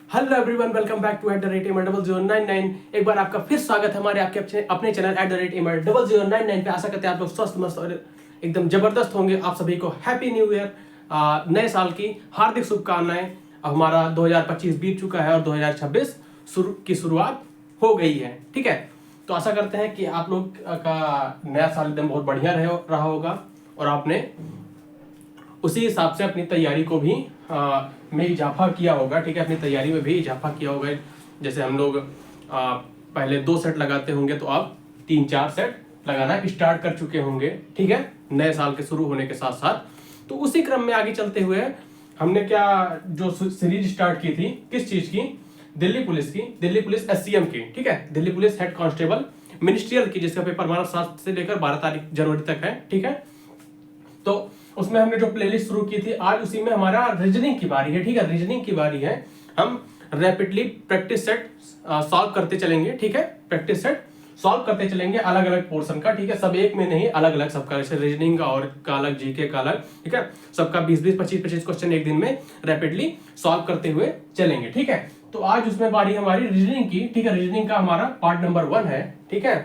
Hello everyone, welcome back to @MR0099। एक बार आपका फिर स्वागत है हमारे आपके अपने चैनल @MR0099 पे। आशा करते हैं आप लोग स्वस्थ मस्त और एकदम जबरदस्त होंगे। आप सभी को हैप्पी न्यू ईयर, नए साल की हार्दिक शुभकामनाएं। अब हमारा 2025 बीत चुका है और 2026 की शुरुआत हो गई है। ठीक है, तो आशा करते हैं कि आप लोग का नया साल एकदम बहुत बढ़िया रहा होगा और आपने उसी हिसाब से अपनी तैयारी को भी में इजाफा किया होगा। ठीक है, अपनी तैयारी में भी इजाफा किया होगा। जैसे हम लोग पहले 2 सेट लगाते होंगे तो अब 3-4 सेट लगाना स्टार्ट कर चुके होंगे। ठीक है, नए साल के शुरू होने के साथ साथ। तो उसी क्रम में आगे चलते हुए हमने क्या जो सीरीज स्टार्ट की थी, किस चीज की? दिल्ली पुलिस की, दिल्ली पुलिस SCM की। ठीक है, Delhi police head constable ministerial की, जिसका पेपर हमारा 7 से लेकर 12 जनवरी तक है। ठीक है, तो उसमें हमने जो प्लेलिस्ट शुरू की थी, आज उसी में हमारा रीजनिंग की बारी है। ठीक है, रीजनिंग की बारी है। हम रैपिडली प्रैक्टिस सेट सॉल्व करते चलेंगे। ठीक है, प्रैक्टिस सेट सॉल्व करते चलेंगे अलग अलग पोर्शन का। ठीक है, सब एक में नहीं, अलग अलग सबका, जैसे रीजनिंग का और का अलग, जीके का अलग। ठीक है, सबका 20-20, 25-25 क्वेश्चन एक दिन में रैपिडली सॉल्व करते हुए चलेंगे। ठीक है, तो आज उसमें बारी हमारी रीजनिंग की। ठीक है, रीजनिंग का हमारा पार्ट नंबर 1 है। ठीक है,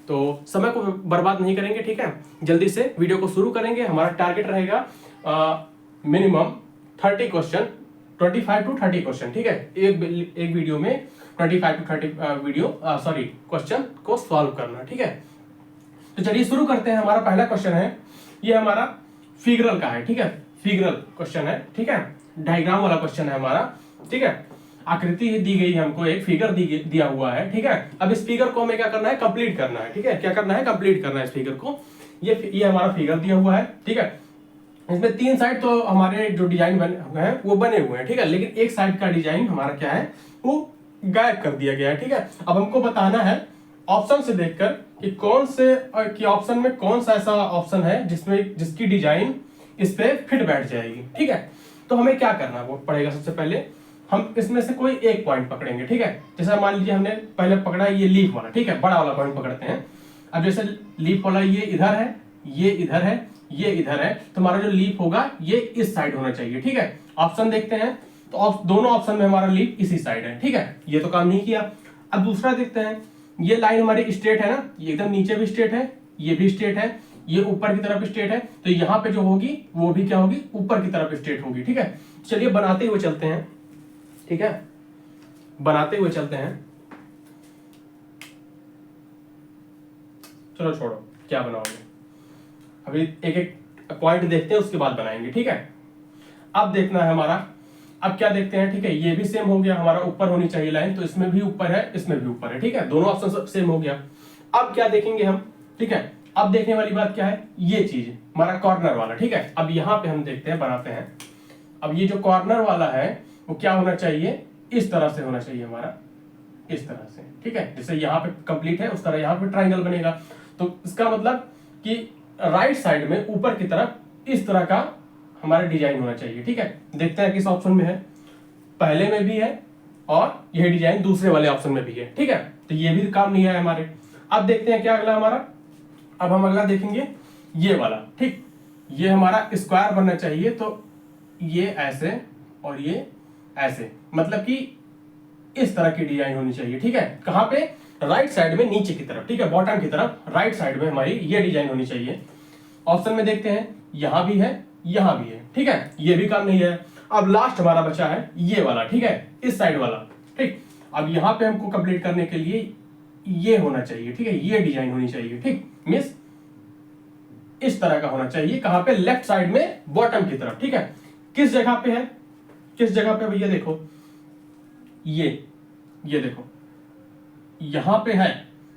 तो समय को बर्बाद नहीं करेंगे। ठीक है, जल्दी से वीडियो को शुरू करेंगे। हमारा टारगेट रहेगा मिनिमम 30 क्वेश्चन, 25 to 30 क्वेश्चन। ठीक है, एक वीडियो में 25 to 30 क्वेश्चन को सॉल्व करना। ठीक है, तो चलिए शुरू करते हैं। हमारा पहला क्वेश्चन है, ये हमारा फिगरल का है। ठीक है, फिगरल क्वेश्चन है। ठीक है, डायग्राम वाला क्वेश्चन है हमारा। ठीक है, आकृति दी गई है हमको, एक फिगर दिया हुआ है। ठीक है, अब इस फिगर को हमें क्या करना है? कंप्लीट करना है। ठीक है, क्या करना है? कंप्लीट करना है इस फिगर को। ये हमारा फिगर दिया हुआ है। ठीक है, इसमें 3 साइड तो हमारे जो डिजाइन हैं वो बने हुए हैं। ठीक है, लेकिन एक साइड का डिजाइन हमारा क्या है, वो गायब कर दिया गया है। ठीक है, अब हमको बताना है ऑप्शन से देखकर कि कौन से कि ऑप्शन में कौन सा ऐसा ऑप्शन है जिसकी डिजाइन इस पे फिट बैठ जाएगी। ठीक है, तो हमें क्या करना वो पड़ेगा? सबसे पहले हम इसमें से कोई एक पॉइंट पकड़ेंगे। ठीक है, जैसे मान लीजिए हमने पहले पकड़ा ये लीफ वाला। ठीक है, बड़ा वाला पॉइंट पकड़ते हैं। अब जैसे लीफ वाला ये इधर है, ये इधर है, ये इधर है, तो हमारा जो लीफ होगा ये इस साइड होना चाहिए। ठीक है, ऑप्शन देखते हैं तो दोनों ऑप्शन में हमारा लीफ इसी साइड है। ठीक है, ये तो काम नहीं किया। अब दूसरा देखते हैं, ये लाइन हमारी स्ट्रेट है ना, ये एकदम नीचे भी स्ट्रेट है, ये भी स्ट्रेट है, ये ऊपर की तरफ स्ट्रेट है, तो यहाँ पे जो होगी वो भी क्या होगी? ऊपर की तरफ स्ट्रेट होगी। ठीक है, चलिए बनाते हुए चलते हैं। ठीक है, बनाते हुए चलते हैं। चलो छोड़ो, क्या बनाओगे, अभी एक एक पॉइंट देखते हैं, उसके बाद बनाएंगे। ठीक है, अब देखना है हमारा, अब क्या देखते हैं? ठीक है, ये भी सेम हो गया, हमारा ऊपर होनी चाहिए लाइन, तो इसमें भी ऊपर है, इसमें भी ऊपर है। ठीक है, दोनों ऑप्शन सेम हो गया। अब क्या देखेंगे हम? ठीक है, अब देखने वाली बात क्या है? ये चीज हमारा कॉर्नर वाला। ठीक है, अब यहां पे हम देखते हैं, बनाते हैं। अब ये जो कॉर्नर वाला है वो क्या होना चाहिए? इस तरह से होना चाहिए हमारा, इस तरह से। ठीक है, जैसे यहाँ पे कंप्लीट है उस तरह यहाँ पे ट्राइंगल बनेगा। तो इसका मतलब कि राइट साइड में ऊपर की तरफ इस तरह का हमारा डिजाइन होना चाहिए। ठीक है, देखते हैं किस ऑप्शन में है। पहले में भी है और यह डिजाइन दूसरे वाले ऑप्शन में भी है। ठीक है, तो ये भी काम नहीं है हमारे। अब देखते हैं क्या अगला हमारा। अब हम अगला देखेंगे ये वाला। ठीक, ये हमारा स्क्वायर बनना चाहिए, तो ये ऐसे और ये ऐसे, मतलब कि इस तरह की डिजाइन होनी चाहिए। ठीक है, कहां पे? राइट साइड में नीचे की तरफ। ठीक है, बॉटम की तरफ राइट साइड में हमारी ये डिजाइन होनी चाहिए। ऑप्शन में देखते हैं, यहां भी है, यहां भी है। ठीक है, ये भी काम नहीं है। अब लास्ट हमारा बचा है ये वाला। ठीक है, इस साइड वाला। ठीक, अब यहां पे हमको कंप्लीट करने के लिए ये होना चाहिए। ठीक है, ये डिजाइन होनी चाहिए। ठीक, मिस इस तरह का होना चाहिए। कहां पे? लेफ्ट साइड में बॉटम की तरफ। ठीक है, किस जगह पे है? किस जगह पे भैया? देखो ये देखो यहां पे है,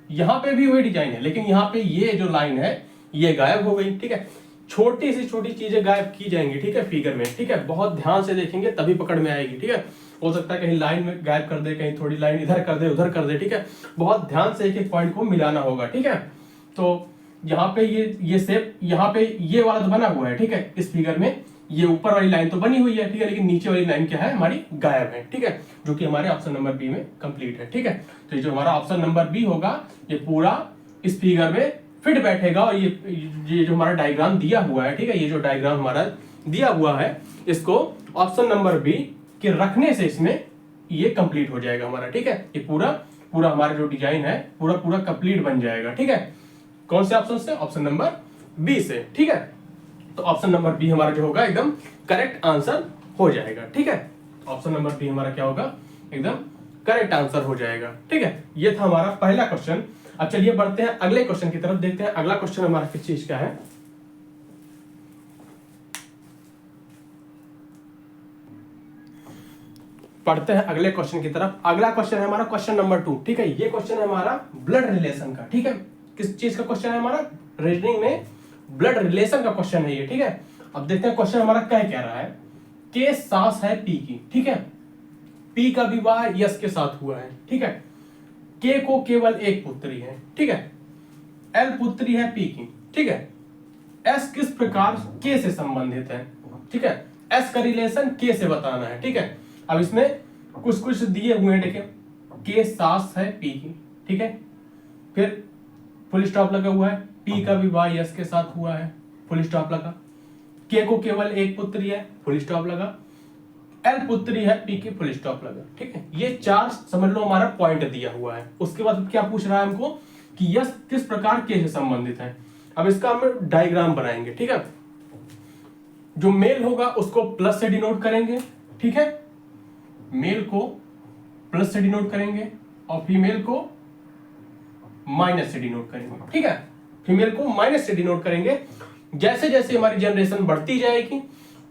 यहां पे भी वही डिजाइन है, लेकिन यहां पे ये जो लाइन है ये गायब हो गई। ठीक है, छोटी सी छोटी चीजें गायब की जाएंगी। ठीक है, फिगर में। ठीक है, बहुत ध्यान से देखेंगे तभी पकड़ में आएगी। ठीक है, हो सकता है कहीं लाइन में गायब कर दे, कहीं थोड़ी लाइन इधर कर दे, उधर कर दे। ठीक है, बहुत ध्यान से एक एक पॉइंट को मिलाना होगा। ठीक है, तो यहाँ पे ये शेप, यहाँ पे ये वाला तो बना हुआ है। ठीक है, इस फिगर में ये ऊपर वाली लाइन तो बनी हुई है। ठीक है, लेकिन नीचे वाली लाइन क्या है? हमारी गायब है। ठीक है, जो कि हमारे ऑप्शन नंबर बी में कंप्लीट है। ठीक है, तो ये जो हमारा ऑप्शन नंबर बी होगा ये पूरा इस फिगर में फिट बैठेगा। और ये जो हमारा डायग्राम दिया हुआ है, ठीक है, ये जो डायग्राम हमारा दिया हुआ है, इसको ऑप्शन नंबर बी के रखने से इसमें ये कंप्लीट हो जाएगा हमारा, ठीक है। ये पूरा पूरा हमारा जो डिजाइन है पूरा पूरा कंप्लीट बन जाएगा, ठीक है। कौन से ऑप्शन से? ऑप्शन नंबर बी से, ठीक है। तो ऑप्शन नंबर बी हमारा जो होगा एकदम करेक्ट आंसर हो जाएगा, ठीक है। ऑप्शन नंबर बी हमारा क्या होगा? एकदम करेक्ट आंसर हो जाएगा, ठीक है। ये था हमारा पहला क्वेश्चन। अब चलिए बढ़ते हैं अगले क्वेश्चन की तरफ, देखते हैं अगला क्वेश्चन हमारा किस चीज का है। पढ़ते हैं अगले क्वेश्चन की तरफ। अगला क्वेश्चन है हमारा क्वेश्चन नंबर 2, ठीक है। ये क्वेश्चन है हमारा ब्लड रिलेशन का, ठीक है। किस चीज का क्वेश्चन है हमारा? रीजनिंग में ब्लड रिलेशन का क्वेश्चन है ये, ठीक है। अब देखते हैं क्वेश्चन हमारा क्या रहा है। के सास है पी की, ठीक है। पी का विवाह यस के साथ हुआ है, ठीक है। के को केवल एक पुत्री है, ठीक है। एल पुत्री है पी की, ठीक है। एस किस प्रकार के से संबंधित है, ठीक है। एस का रिलेशन के से बताना है, ठीक है। अब इसमें कुछ कुछ दिए हुए हैं, देखिए। के सास है पी की, ठीक है। फिर फुल स्टॉप लगा हुआ है। पी का विवाह यस के साथ हुआ है, फुल स्टॉप लगा। के को केवल एक पुत्री है, फुल स्टॉप लगा। एल पुत्री है पी की, फुल स्टॉप लगा, ठीक है। ये 4 समझ लो हमारा पॉइंट दिया हुआ है। उसके बाद क्या पूछ रहा है हमको कि यस किस प्रकार के से संबंधित है। अब इसका हम डायग्राम बनाएंगे, ठीक है। जो मेल होगा उसको प्लस से डिनोट करेंगे, ठीक है। मेल को प्लस से डिनोट करेंगे और फीमेल को माइनस से डिनोट करेंगे, ठीक है। फीमेल को माइनस से डिनोट करेंगे। जैसे जैसे हमारी जनरेशन बढ़ती जाएगी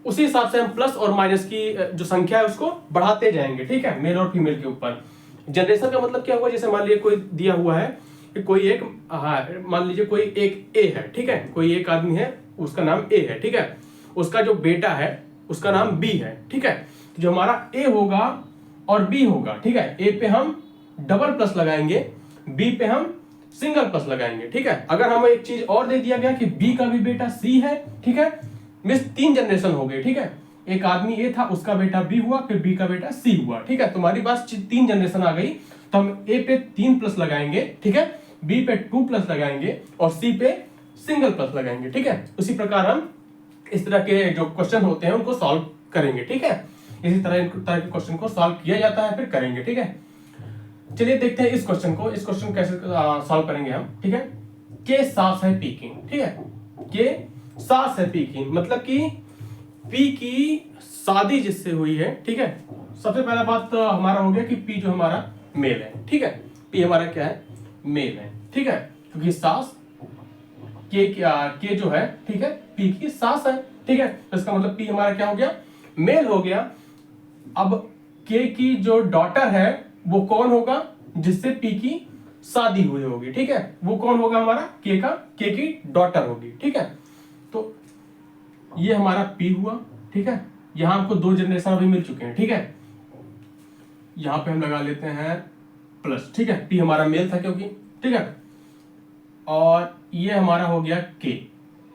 उसी हिसाब से हम प्लस और माइनस की जो संख्या है उसको बढ़ाते जाएंगे, ठीक है। मेल और फीमेल के ऊपर। जनरेशन का मतलब क्या हुआ? जैसे मान लीजिए कोई दिया हुआ है कि कोई एक, मान लीजिए कोई एक ए है, ठीक है। कोई एक आदमी है, उसका नाम ए है, ठीक है। उसका जो बेटा है उसका नाम बी है, ठीक है। जो हमारा ए होगा और बी होगा, ठीक है। ए पे हम डबल प्लस लगाएंगे, बी पे हम सिंगल प्लस लगाएंगे, ठीक है। अगर हमें एक चीज और दे दिया गया कि बी का भी बेटा सी है, ठीक है। मिस 3 जनरेशन हो गए, ठीक है। एक आदमी ए था, उसका बेटा बी हुआ, फिर बी का बेटा सी हुआ, ठीक है। तुम्हारी पास 3 जनरेशन आ गई, तो हम ए पे 3 प्लस लगाएंगे, ठीक है। बी पे 2 प्लस लगाएंगे और सी पे सिंगल प्लस लगाएंगे, ठीक है। उसी प्रकार हम इस तरह के जो क्वेश्चन होते हैं उनको सॉल्व करेंगे, ठीक है। इसी तरह के क्वेश्चन को सॉल्व किया जाता है, फिर करेंगे, ठीक है। चलिए देखते हैं इस क्वेश्चन को कैसे सॉल्व करेंगे हम, ठीक है। के सास है पी की, ठीक है। के सास है पी की मतलब कि पी की शादी जिससे हुई है, ठीक है। सबसे पहला बात हमारा हो गया कि पी जो हमारा मेल है, ठीक है। पी हमारा क्या है? मेल है, ठीक है। क्योंकि सास के जो है, ठीक है, पी की सास है, ठीक है। तो इसका मतलब पी हमारा क्या हो गया? मेल हो गया। अब के की जो डॉटर है वो कौन होगा? जिससे पी की शादी हुई होगी, ठीक है। वो कौन होगा? हमारा के की डॉटर होगी, ठीक है। तो ये हमारा पी हुआ, ठीक है। यहां हमको 2 जनरेशन अभी मिल चुके हैं, ठीक है। यहां पे हम लगा लेते हैं प्लस, ठीक है। पी हमारा मेल था क्योंकि, ठीक है। और ये हमारा हो गया के,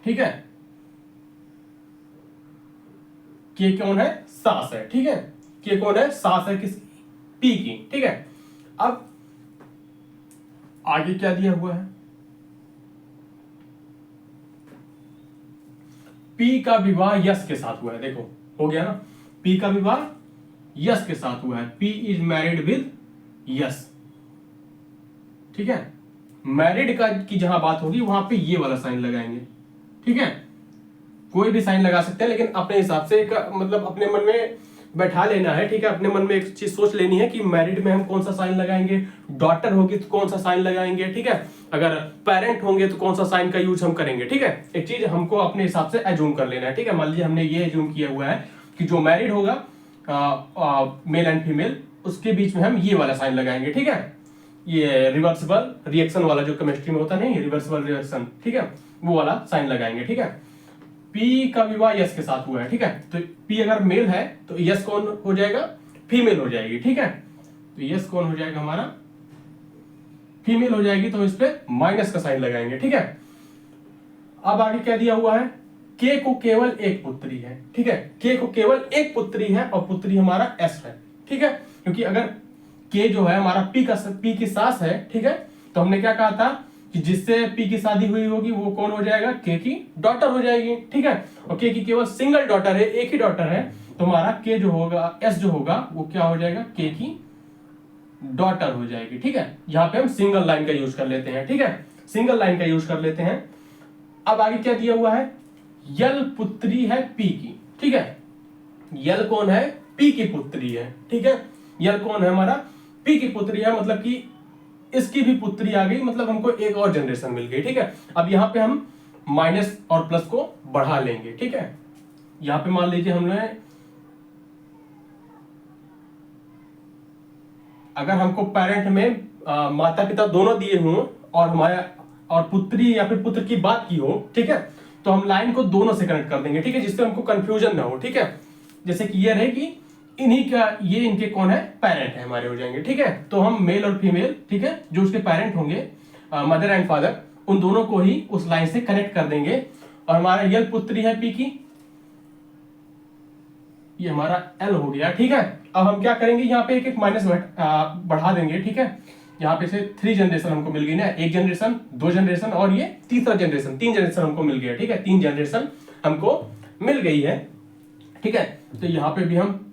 ठीक है। के कौन है? सास है, ठीक है। के कौन है? सास है किसकी? पी की, ठीक है। अब आगे क्या दिया हुआ है? पी का विवाह यस के साथ हुआ है, देखो हो गया ना। पी का विवाह यस के साथ हुआ है। P is married with yes, ठीक है। मैरिड का की जहां बात होगी वहां पे ये वाला साइन लगाएंगे, ठीक है। कोई भी साइन लगा सकते हैं, लेकिन अपने हिसाब से मतलब अपने मन में बैठा लेना है, ठीक है। अपने मन में एक चीज सोच लेनी है कि मैरिड में हम कौन सा साइन लगाएंगे, डॉटर होगी तो कौन सा साइन लगाएंगे, ठीक है। अगर पेरेंट होंगे तो कौन सा साइन का यूज हम करेंगे, ठीक है। एक चीज हमको अपने हिसाब से एज्यूम कर लेना है, ठीक है। मान लीजिए हमने ये एज्यूम किया हुआ है कि जो मैरिड होगा मेल एंड फीमेल, उसके बीच में हम ये वाला साइन लगाएंगे, ठीक है। ये रिवर्सिबल रिएक्शन वाला जो केमिस्ट्री में होता नहीं, रिवर्सिबल रिएक्शन, ठीक है, वो वाला साइन लगाएंगे, ठीक है। पी का विवाह यस के साथ हुआ है, ठीक है। तो पी अगर मेल है तो यस कौन हो जाएगा? फीमेल हो जाएगी, ठीक है। तो यस कौन हो जाएगा? हमारा फीमेल हो जाएगी, तो इस पे माइनस का साइन लगाएंगे, ठीक है। अब आगे क्या दिया हुआ है? के को केवल एक पुत्री है, ठीक है। के को केवल एक पुत्री है और पुत्री हमारा एस है, ठीक है। क्योंकि अगर के जो है हमारा पी की सास है, ठीक है। तो हमने क्या कहा था कि कि जिससे पी की शादी हुई होगी वो कौन हो जाएगा, के की डॉटर हो जाएगी, ठीक है। और के की केवल सिंगल डॉटर है, एक ही डॉटर है, तो हमारा के जो होगा, एस जो होगा वो क्या हो जाएगा, के की डॉटर हो जाएगी, ठीक है। यहाँ पे हम सिंगल लाइन का यूज कर लेते हैं, ठीक है, सिंगल लाइन का यूज कर लेते हैं। अब आगे क्या दिया हुआ है, यल पुत्री है पी की, ठीक है। यल कौन है, पी की पुत्री है, ठीक है। यल कौन है, हमारा पी की पुत्री है, मतलब कि इसकी भी पुत्री आ गई, मतलब हमको एक और जनरेशन मिल गई, ठीक है। अब यहाँ पे हम माइनस और प्लस को बढ़ा लेंगे, ठीक है। यहाँ पे मान लीजिए हमने, अगर हमको पेरेंट में माता पिता दोनों दिए हों और हमारा और पुत्री या फिर पुत्र की बात की हो, ठीक है, तो हम लाइन को दोनों से कनेक्ट कर देंगे, ठीक है, जिससे हमको कंफ्यूजन ना हो, ठीक है। जैसे कि ये रहे कि इन्हीं का, ये इनके कौन है, पेरेंट है हमारे हो जाएंगे, ठीक है। तो हम मेल और फीमेल, ठीक है, जो उसके पेरेंट होंगे, मदर एंड फादर, उन दोनों को ही उस लाइन से कनेक्ट कर देंगे। और हमारा यल पुत्री है पी की, ये हमारा एल हो गया, ठीक है। अब हम क्या करेंगे, यहाँ पे एक एक माइनस बढ़ा देंगे, ठीक है। यहाँ पे से 3 जनरेशन हमको मिल गई ना, 1 जनरेशन, 2 जनरेशन और ये तीसरा जनरेशन, 3 जनरेशन हमको मिल गया, ठीक है। 3 जनरेशन हमको मिल गई है, ठीक है। तो यहाँ पे भी हम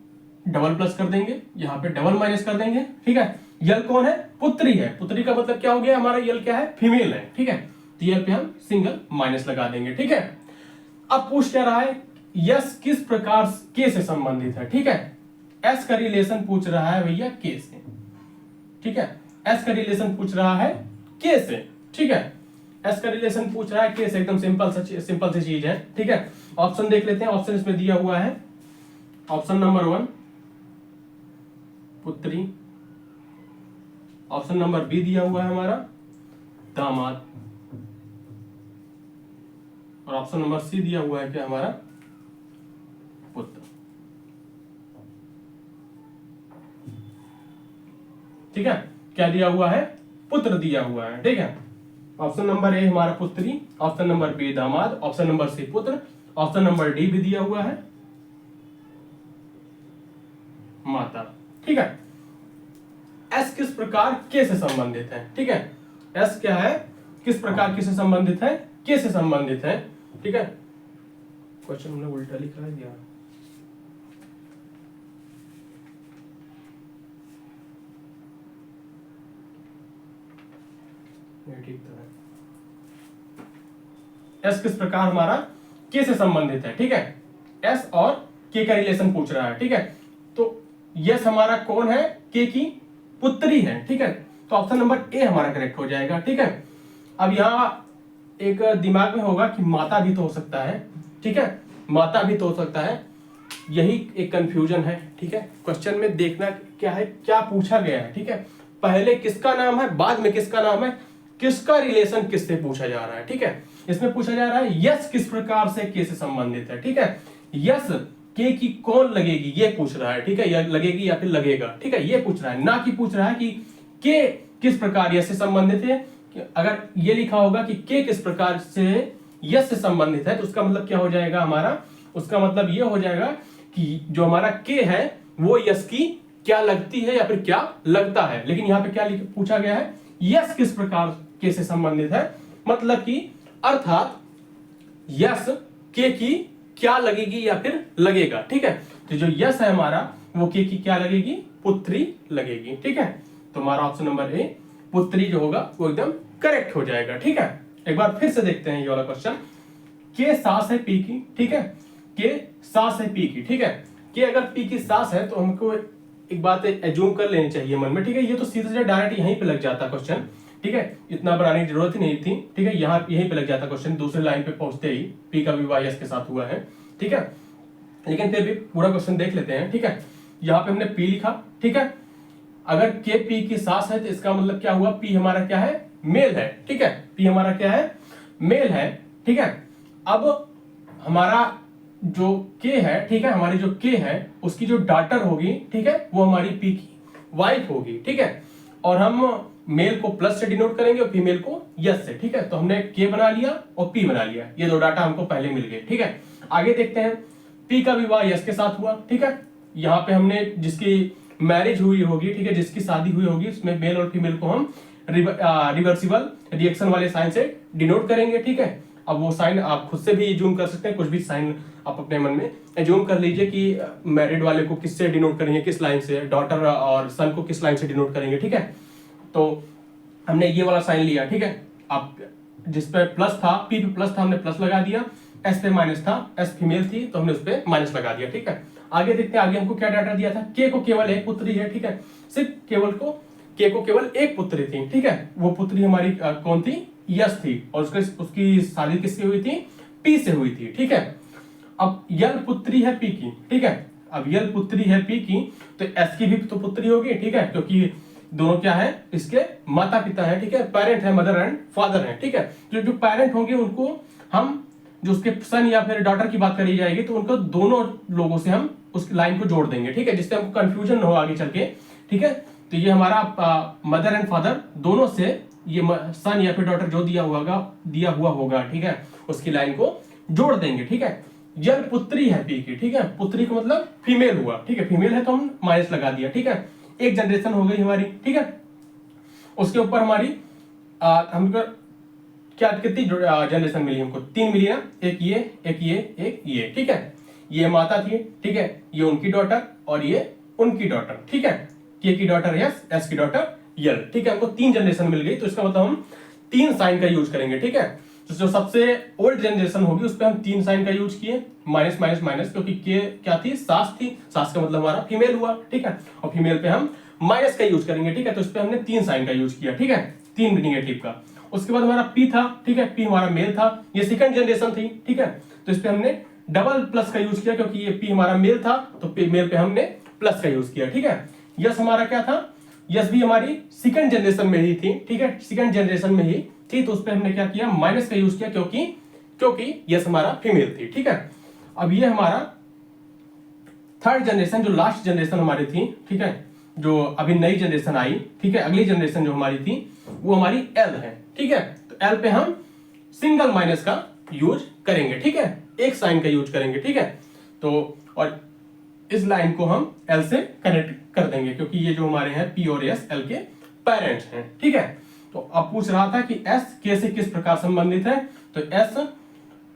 डबल प्लस कर देंगे, यहाँ पे डबल माइनस कर देंगे, ठीक है। यल कौन है, पुत्री है, पुत्री का मतलब क्या हो गया, हमारा यल क्या है, फीमेल है, ठीक है। तो यल पे हम सिंगल माइनस लगा देंगे, ठीक है। अब पूछ क्या रहा है, यस किस प्रकार के से संबंधित है, ठीक है। एस का रिलेशन पूछ रहा है भैया के से, ठीक है। एस का रिलेशन पूछ रहा है के से, ठीक है। एस का रिलेशन पूछ रहा है के से, एकदम सिंपल सी चीज है, ठीक है। ऑप्शन देख लेते हैं, ऑप्शन इसमें दिया हुआ है। ऑप्शन नंबर 1 पुत्री, ऑप्शन नंबर बी दिया हुआ है हमारा दामाद, और ऑप्शन नंबर सी दिया हुआ है क्या, हमारा पुत्र, ठीक है। क्या दिया हुआ है, पुत्र दिया हुआ है, ठीक है। ऑप्शन नंबर ए हमारा पुत्री, ऑप्शन नंबर बी दामाद, ऑप्शन नंबर सी पुत्र, ऑप्शन नंबर डी भी दिया हुआ है माता, ठीक है। एस किस प्रकार के से संबंधित है, ठीक है। एस क्या है, किस प्रकार के से संबंधित है, के से संबंधित है, ठीक है। क्वेश्चन हमने उल्टा लिखा है क्या, ठीक तो है। एस किस प्रकार हमारा के से संबंधित है, ठीक है। एस और के का रिलेशन पूछ रहा है, ठीक है। तो यस हमारा कौन है, के की पुत्री है, ठीक है। तो ऑप्शन नंबर ए हमारा करेक्ट हो जाएगा, ठीक है। अब यहाँ एक दिमाग में होगा कि माता भी तो हो सकता है, ठीक है, माता भी तो हो सकता है, यही एक कंफ्यूजन है, ठीक है। क्वेश्चन में देखना क्या है, क्या पूछा गया है, ठीक है। पहले किसका नाम है, बाद में किसका नाम है, किसका रिलेशन किससे पूछा जा रहा है, ठीक है। इसमें पूछा जा रहा है यस किस प्रकार से के से संबंधित है, ठीक है। यस के की कौन लगेगी ये पूछ रहा है, ठीक है, या लगेगी या फिर लगेगा, ठीक है, ये पूछ रहा है, ना कि पूछ रहा है कि के किस प्रकार यस से संबंधित है। अगर ये लिखा होगा कि के किस प्रकार से यस से संबंधित है, तो उसका मतलब क्या हो जाएगा हमारा, उसका मतलब ये हो जाएगा कि जो हमारा के है वो यस की क्या लगती है या फिर क्या लगता है। लेकिन यहाँ पे क्या पूछा गया है, यस किस प्रकार के से संबंधित है, मतलब कि अर्थात यस के की क्या लगेगी या फिर लगेगा, ठीक है। तो जो यस है हमारा वो के की क्या लगेगी, पुत्री लगेगी, ठीक है। तो हमारा ऑप्शन नंबर ए पुत्री जो होगा वो एकदम करेक्ट हो जाएगा, ठीक है। एक बार फिर से देखते हैं ये वाला क्वेश्चन, के सास है पी की, ठीक है, के सास है पी की, ठीक है। के अगर पी की सास है तो हमको एक बात एज्यूम कर लेनी चाहिए मन में, ठीक है। ये तो सीधे से डायरेक्ट यहीं पे लग जाता क्वेश्चन, ठीक है, इतना बनाने की जरूरत ही नहीं थी, ठीक है। यहाँ यहीं पे लग जाता क्वेश्चन, दूसरे लाइन पे पहुंचते ही पी का विवाह यस के साथ हुआ है, ठीक है। लेकिन फिर भी पूरा क्वेश्चन देख लेते हैं, ठीक है। यहाँ पे हमने पी लिखा, ठीक है। अगर के पी की सास है तो इसका मतलब क्या हुआ, पी हमारा क्या है, मेल है, ठीक है। पी हमारा क्या है, मेल है, ठीक है। अब हमारा जो के है, ठीक है, हमारी जो के है उसकी जो डॉटर होगी, ठीक है, वो हमारी पी की वाइफ होगी, ठीक है। और हम मेल को प्लस से डिनोट करेंगे और फीमेल को यस से, ठीक है। तो हमने के बना लिया और पी बना लिया, ये दो डाटा हमको पहले मिल गए, ठीक है। आगे देखते हैं, पी का विवाह यस के साथ हुआ, ठीक है। यहाँ पे हमने जिसकी मैरिज हुई होगी, ठीक है, जिसकी शादी हुई होगी उसमें मेल और फीमेल को हम रिवर्सिबल रिएक्शन वाले साइन से डिनोट करेंगे। ठीक है, अब वो साइन आप खुद से भी जूम कर सकते हैं, कुछ भी साइन आप अपने मन में जूम कर लीजिए कि मैरिड वाले को किससे डिनोट करेंगे, किस लाइन से, डॉटर और सन को किस लाइन से डिनोट करेंगे। ठीक है, तो हमने ये वाला साइन लिया। ठीक है, आप जिस पे प्लस था, पी पे प्लस था, हमने प्लस लगा दिया, एस पे माइनस था, एस फीमेल थी तो हमने उस पे माइनस लगा दिया। ठीक है, आगे देखते हैं, आगे हमको क्या डाटा दिया था, के को केवल एक पुत्री है। ठीक है, सिर्फ के को केवल एक पुत्री थी। ठीक है, वो पुत्री हमारी कौन थी, यश थी, और उसकी शादी किससे हुई थी, पी से हुई थी। ठीक है, अब यल पुत्री है पी की। ठीक है, अब यल पुत्री है पी की तो एस की भी तो पुत्री होगी। ठीक है, क्योंकि दोनों क्या है, इसके माता पिता है। ठीक है, पेरेंट है, मदर एंड फादर है। ठीक है, जो पेरेंट होंगे उनको हम, जो उसके सन या फिर डॉटर की बात करी जाएगी तो उनको दोनों लोगों से हम उस लाइन को जोड़ देंगे। ठीक है, जिससे हमको कंफ्यूजन न हो आगे चल के। ठीक है, तो ये हमारा मदर एंड फादर दोनों से ये सन या फिर डॉटर जो दिया हुआ होगा। ठीक है, उसकी लाइन को जोड़ देंगे। ठीक है, यल पुत्री है पी की। ठीक है, पुत्री का मतलब फीमेल हुआ। ठीक है, फीमेल है तो हम माइनस लगा दिया। ठीक है, एक जनरेशन हो गई हमारी। ठीक है, उसके ऊपर हमारी हमको क्या कितनी जनरेशन मिली, हमको 3 मिली ना, एक ये एक ये। ठीक है, ये माता थी। ठीक है, ये उनकी डॉटर और ये उनकी डॉटर। ठीक है, के की डॉटर यस, एस की डॉटर यल। ठीक है, हमको 3 जनरेशन मिल गई, तो इसका मतलब हम 3 साइन का यूज करेंगे। ठीक है, तो जो सबसे ओल्ड जनरेशन होगी उस पर हम 3 साइन का यूज किए, माइनस माइनस माइनस, क्योंकि के क्या थी, सास थी, सास का मतलब हमारा फीमेल हुआ। ठीक है, और फीमेल पे हम माइनस का यूज करेंगे। ठीक है, तो इस पे हमने 3 साइन का यूज किया। ठीक है, 3 निगेटिव का। उसके बाद हमारा पी था। ठीक है, पी हमारा मेल था, ये सेकंड जनरेशन थी। ठीक है, तो इस पे हमने डबल प्लस का यूज किया, क्योंकि ये पी हमारा मेल था तो मेल पे हमने प्लस का यूज किया। ठीक है, यस हमारा क्या था, यस भी हमारी सेकंड जनरेशन में ही थी। ठीक है, सेकंड जनरेशन में ही थी तो उस पे हमने क्या किया, माइनस का यूज किया, क्योंकि यस हमारा फीमेल थी। ठीक है, अब ये हमारा थर्ड जनरेशन, जो लास्ट जनरेशन हमारी थी। ठीक है, जो अभी नई जनरेशन आई। ठीक है, अगली जनरेशन जो हमारी थी वो हमारी एल है। ठीक है, तो एल पे हम सिंगल माइनस का यूज करेंगे। ठीक है, एक साइन का यूज करेंगे। ठीक है, तो और इस लाइन को हम एल से कनेक्ट कर देंगे, क्योंकि ये जो हमारे हैं पी और एस एल के पेरेंट्स हैं। ठीक है, तो अब पूछ रहा था कि एस के से किस प्रकार संबंधित है, तो एस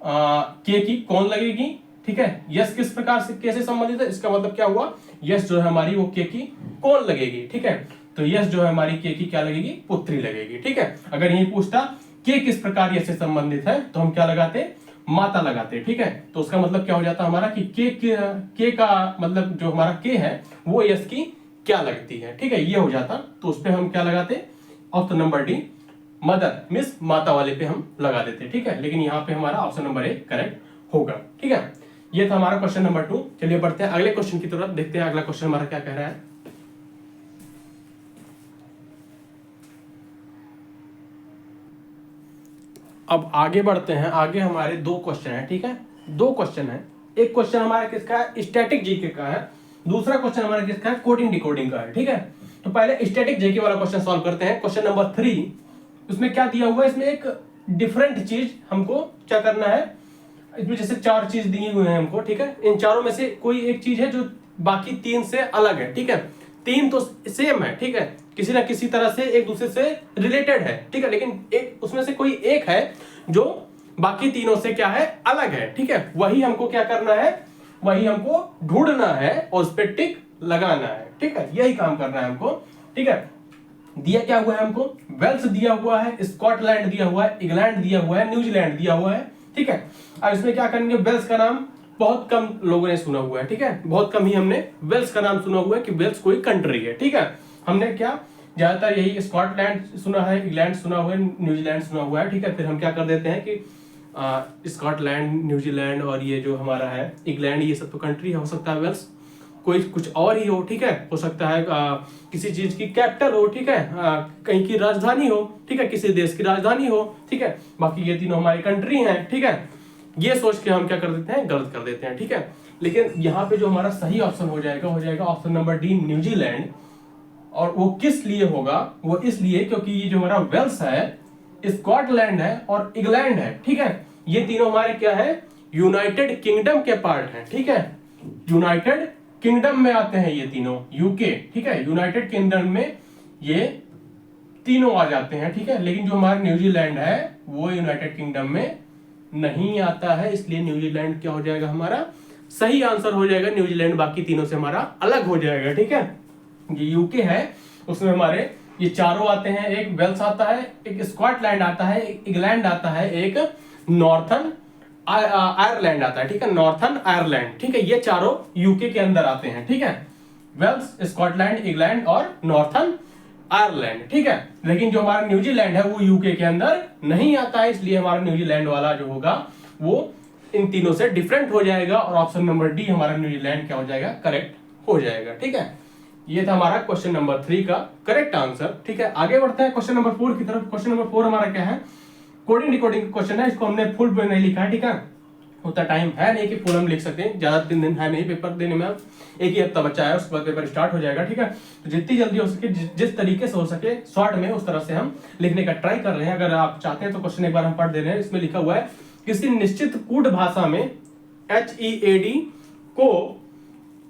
के की कौन लगेगी। ठीक है, यस किस प्रकार से के से संबंधित है, इसका मतलब क्या हुआ, यस जो है हमारी वो के की कौन लगेगी। ठीक है, तो यस जो है हमारी के की क्या लगेगी, पुत्री लगेगी। ठीक है, अगर यही पूछता के किस प्रकार यस से संबंधित है तो हम क्या लगाते, माता लगाते। ठीक है, तो उसका मतलब क्या हो जाता हमारा कि के का मतलब जो हमारा के है वो यस की क्या लगती है। ठीक है, ये हो जाता, तो उस पे हम क्या लगाते, option number D mother miss माता वाले पे हम लगा देते। ठीक है, लेकिन यहाँ पे हमारा ऑप्शन नंबर ए करेक्ट होगा। ठीक है, ये था हमारा क्वेश्चन नंबर 2। चलिए बढ़ते हैं अगले क्वेश्चन की तरफ, देखते हैं अगला क्वेश्चन हमारा क्या कह रहा है। अब आगे बढ़ते हैं, आगे हमारे 2 क्वेश्चन है। ठीक है, 2 क्वेश्चन है। एक क्वेश्चन हमारा किसका है, स्टैटिक जीके का है, दूसरा क्वेश्चन हमारा किसका है, कोडिंग डिकोडिंग का है। ठीक है, तो पहले स्टैटिक जीके वाला क्वेश्चन सॉल्व करते हैं। क्वेश्चन नंबर 3, उसमें क्या दिया हुआ है, इसमें एक डिफरेंट चीज हमको क्या करना है, इसमें जैसे 4 चीज दी हुई है हमको। ठीक है, इन चारों में से कोई एक चीज है जो बाकी 3 से अलग है। ठीक है, 3 तो सेम है। ठीक है, किसी ना किसी तरह से एक दूसरे से रिलेटेड है। ठीक है, लेकिन एक उसमें से कोई एक है जो बाकी तीनों से क्या है, अलग है। ठीक है, वही हमको क्या करना है, वही हमको ढूंढना है और उस पर टिक लगाना है। ठीक है, यही काम करना है हमको। ठीक है, दिया क्या हुआ है हमको, वेल्स दिया हुआ है, स्कॉटलैंड दिया हुआ है, इंग्लैंड दिया हुआ है, न्यूजीलैंड दिया हुआ है। ठीक है, अब इसमें क्या करेंगे, वेल्स का नाम बहुत कम लोगों ने सुना हुआ है। ठीक है, बहुत कम ही हमने वेल्स का नाम सुना हुआ है कि वेल्स कोई कंट्री है। ठीक है, हमने क्या ज्यादातर यही स्कॉटलैंड सुना है, इंग्लैंड सुना हुआ है, न्यूजीलैंड सुना हुआ है। ठीक है, फिर हम क्या कर देते हैं कि स्कॉटलैंड, न्यूजीलैंड और ये जो हमारा है इंग्लैंड, ये सब तो कंट्री हो सकता है, वेल्स कोई कुछ और ही हो। ठीक है, हो सकता है किसी चीज की कैपिटल हो। ठीक है, कहीं की राजधानी हो। ठीक है, किसी देश की राजधानी हो। ठीक है, बाकी ये तीनों हमारी कंट्री हैं। ठीक है, ये सोच के हम क्या कर देते हैं, गलत कर देते हैं। ठीक है, लेकिन यहाँ पे जो हमारा सही ऑप्शन हो जाएगा ऑप्शन नंबर डी न्यूजीलैंड। और वो किस लिए होगा, वो इसलिए क्योंकि ये जो हमारा वेल्स है, स्कॉटलैंड है और इंग्लैंड है। ठीक है, ये तीनों हमारे क्या है, यूनाइटेड किंगडम के पार्ट हैं। ठीक है, यूनाइटेड किंगडम में आते हैं ये तीनों, यूके। ठीक है, यूनाइटेड किंगडम में ये तीनों आ जाते हैं, ठीक है। लेकिन जो हमारा न्यूजीलैंड है वो यूनाइटेड किंगडम में नहीं आता है, इसलिए न्यूजीलैंड क्या हो जाएगा हमारा सही आंसर हो जाएगा। न्यूजीलैंड बाकी तीनों से हमारा अलग हो जाएगा, ठीक है। ये यूके है, उसमें हमारे ये चारों आते हैं, एक वेल्स आता है, एक स्कॉटलैंड आता है, एक इंग्लैंड आता है, एक नॉर्थन आयरलैंड आता है, ठीक है, नॉर्थन आयरलैंड, ठीक है। ये चारों यूके के अंदर आते हैं, ठीक है, वेल्स, स्कॉटलैंड, इंग्लैंड और नॉर्थन आयरलैंड, ठीक है। लेकिन जो हमारा न्यूजीलैंड है वो यूके के अंदर नहीं आता है, इसलिए हमारा न्यूजीलैंड वाला जो होगा वो इन तीनों से डिफरेंट हो जाएगा और ऑप्शन नंबर डी हमारा न्यूजीलैंड क्या हो जाएगा, करेक्ट हो जाएगा, ठीक है। ये था हमारा क्वेश्चन नंबर 3 का करेक्ट आंसर, ठीक है। आगे बढ़ते हैं क्वेश्चन नंबर 4 की तरफ। क्वेश्चन नंबर 4 हमारा क्या है, कोडिंग डिकोडिंग क्वेश्चन है, इसको हमने फुल पे नहीं लिखा है, ठीक है। उतना टाइम है नहीं कि फुल हम लिख सकते हैं, ज्यादा दिन है नहीं पेपर देने में, एक ही हफ्ता बचा है, उसके बाद पेपर स्टार्ट हो जाएगा, ठीक है। तो जितनी जल्दी हो सके, जिस तरीके से हो सके शॉर्ट में, उस तरह से हम लिखने का ट्राई कर रहे हैं। अगर आप चाहते हैं तो क्वेश्चन एक बार हम पढ़ दे रहे हैं। इसमें लिखा हुआ है, किसी निश्चित कूट भाषा में HEAD को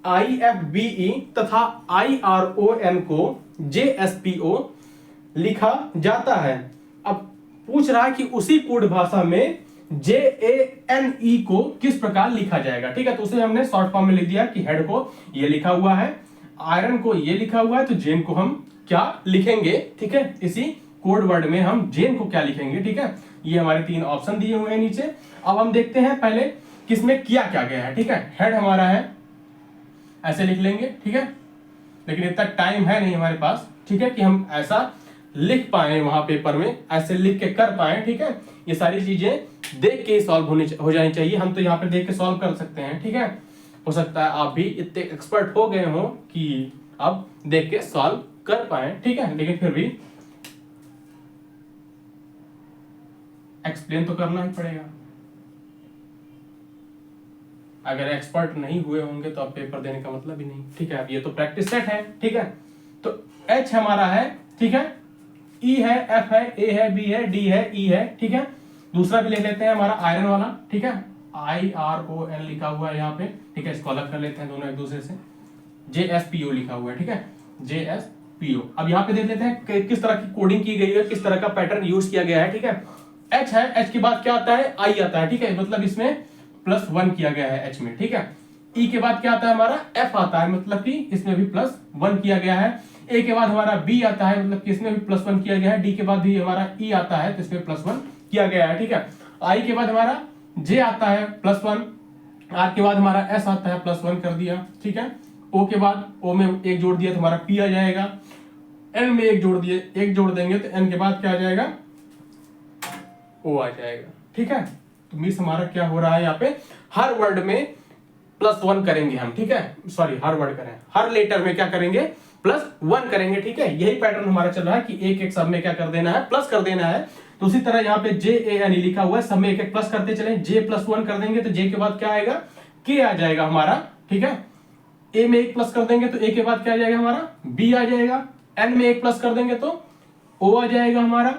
IFBE तथा IRON को JSPO लिखा जाता है। अब पूछ रहा है कि उसी कूट भाषा में JANE को किस प्रकार लिखा जाएगा, ठीक है। तो उसे हमने शॉर्ट फॉर्म में लिख दिया कि हेड को ये लिखा हुआ है, आयरन को ये लिखा हुआ है, तो जेन को हम क्या लिखेंगे, ठीक है। इसी कोड वर्ड में हम जेन को क्या लिखेंगे, ठीक है। ये हमारे 3 ऑप्शन दिए हुए हैं नीचे। अब हम देखते हैं पहले किसमें किया क्या गया है, ठीक है। हेड हमारा है, ऐसे लिख लेंगे, ठीक है। लेकिन इतना टाइम है नहीं हमारे पास, ठीक है, कि हम ऐसा लिख पाए वहां पेपर में, ऐसे लिख के कर पाए, ठीक है। ये सारी चीजें देख के सॉल्व हो जानी चाहिए। हम तो यहाँ पे देख के सॉल्व कर सकते हैं, ठीक है। हो सकता है आप भी इतने एक्सपर्ट हो गए हो कि आप देख के सॉल्व कर पाए, ठीक है। लेकिन फिर भी एक्सप्लेन तो करना ही पड़ेगा। अगर एक्सपर्ट नहीं हुए होंगे तो आप पेपर देने का मतलब ही नहीं, ठीक है। अब ये तो प्रैक्टिस सेट है, ठीक है। तो H हमारा है, ठीक है, E है, F है, A है, B है, D है, E है, ठीक है। दूसरा भी ले लेते हैं हमारा आयरन वाला, ठीक है, IRON लिखा हुआ है यहाँ पे, ठीक है। इसको अलग कर लेते हैं दोनों एक दूसरे से, JSPO लिखा हुआ है, ठीक है, JSPO। अब यहाँ पे देख लेते हैं किस तरह की कोडिंग की गई है, किस तरह का पैटर्न यूज किया गया है, ठीक है। H है, H के बाद क्या आता है, I आता है, ठीक है, मतलब इसमें +1 किया गया है H में, ठीक है। E के बाद क्या आता है हमारा, F आता है, मतलब कि इसमें भी +1 किया गया है। A के बाद हमारा B आता है, मतलब कि इसमें भी +1 किया गया है। D के बाद भी हमारा E आता है, तो इसमें +1 किया गया है, ठीक है। I के बाद हमारा J आता है +1, R के बाद हमारा S आता है +1 कर दिया, ठीक है। O के बाद O में 1 जोड़ दिया तो हमारा P आ जाएगा, N में 1 जोड़ दिए, 1 जोड़ देंगे तो N के बाद क्या आ जाएगा, O आ जाएगा, ठीक है। तो मिस हमारा क्या हो रहा है यहाँ पे, हर वर्ड में +1 करेंगे हम, ठीक है। सॉरी, हर वर्ड करें, हर लेटर में क्या करेंगे, +1 करेंगे, ठीक है। यही पैटर्न हमारा चल रहा है कि एक एक सब में क्या कर देना है, प्लस कर देना है। तो उसी तरह यहाँ पे JANE लिखा हुआ है, सब में एक एक प्लस करते चले। J+1 कर देंगे तो J के बाद क्या आएगा, K आ जाएगा हमारा, ठीक है। A में 1 प्लस कर देंगे तो A के बाद क्या आ जाएगा हमारा, B आ जाएगा। N में 1 प्लस कर देंगे तो O आ जाएगा हमारा,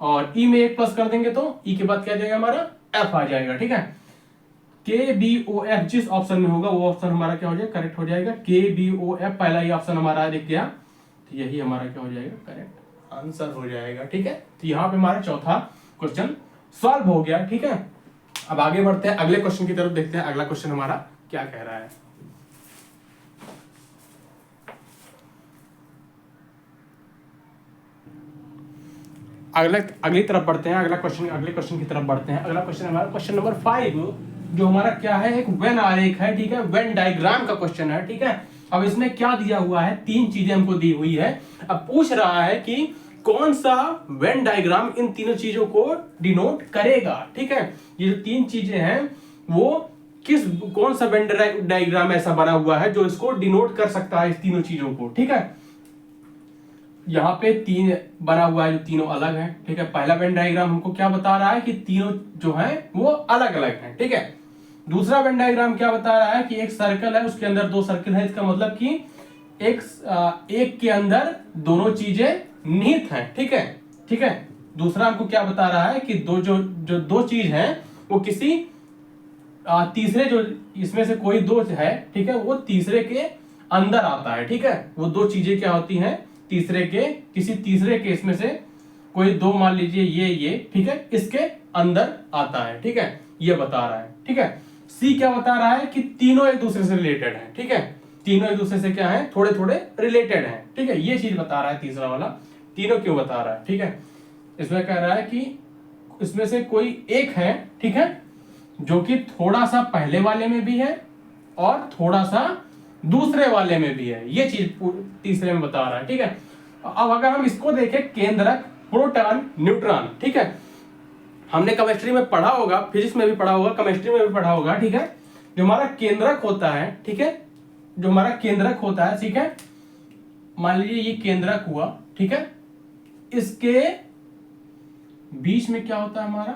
और E में 1 प्लस कर देंगे तो E के बाद क्या आ जाएगा हमारा, F आ जाएगा, ठीक है। KBOF जिस ऑप्शन में होगा वो ऑप्शन हमारा क्या हो जाएगा, करेक्ट हो जाएगा। KBOF पहला ही ऑप्शन हमारा दिख गया, तो यही हमारा क्या हो जाएगा, करेक्ट आंसर हो जाएगा, ठीक है। तो यहाँ पे हमारा चौथा क्वेश्चन सॉल्व हो गया, ठीक है। अब आगे बढ़ते हैं, अगले क्वेश्चन की तरफ देखते हैं। अगला क्वेश्चन हमारा क्या कह रहा है। अगली तरफ बढ़ते हैं, अगले क्वेश्चन की तरफ बढ़ते हैं। अगला क्वेश्चन हमारा क्वेश्चन नंबर 5, जो हमारा क्या है, एक वेन आरेख है, ठीक है, वेन डायग्राम का क्वेश्चन है, ठीक है। अब इसमें क्या दिया हुआ है, 3 चीजें हमको दी हुई है। अब पूछ रहा है कि कौन सा वेन डायग्राम इन तीनों चीजों को डिनोट करेगा, ठीक है। ये जो 3 चीजें हैं वो कौन सा वेन डायग्राम ऐसा बना हुआ है जो इसको डिनोट कर सकता है, इस तीनों चीजों को, ठीक है। यहाँ पे 3 बना हुआ है जो तीनों अलग हैं, ठीक है। पहला वेन डायग्राम हमको क्या बता रहा है कि तीनों जो है वो अलग अलग हैं, ठीक है। दूसरा वेन डायग्राम क्या बता रहा है कि एक सर्कल है, उसके अंदर 2 सर्कल है, इसका मतलब कि एक के अंदर दोनों चीजें निहित हैं, ठीक है, ठीक है। दूसरा हमको क्या बता रहा है कि जो 2 चीज हैं वो किसी तीसरे, जो इसमें से कोई 2 है, ठीक है, वो तीसरे के अंदर आता है, ठीक है। वो 2 चीजें क्या होती हैं, किसी तीसरे केस में से कोई दो, मान लीजिए ये, ठीक है, इसके अंदर आता है, ठीक है, ये बता रहा है, ठीक है। सी क्या बता रहा है कि तीनों एक दूसरे से रिलेटेड हैं, ठीक है, तीनों एक दूसरे से क्या है, थोड़े थोड़े रिलेटेड हैं, ठीक है, ये चीज बता रहा है तीसरा वाला। तीनों क्यों बता रहा है, ठीक है, इसमें कह रहा है कि इसमें से कोई एक है, ठीक है, जो कि थोड़ा सा पहले वाले में भी है और थोड़ा सा दूसरे वाले में भी है, ये चीज तीसरे में बता रहा है, ठीक है। अब अगर हम इसको देखें, केंद्रक, प्रोटॉन, न्यूट्रॉन, ठीक है, हमने केमिस्ट्री में पढ़ा होगा, फिजिक्स में भी पढ़ा होगा, केमिस्ट्री में भी पढ़ा होगा, ठीक है। जो हमारा केंद्रक होता है, ठीक है, जो हमारा केंद्रक होता है, ठीक है, मान लीजिए ये केंद्रक हुआ, ठीक है, इसके बीच में क्या होता है हमारा,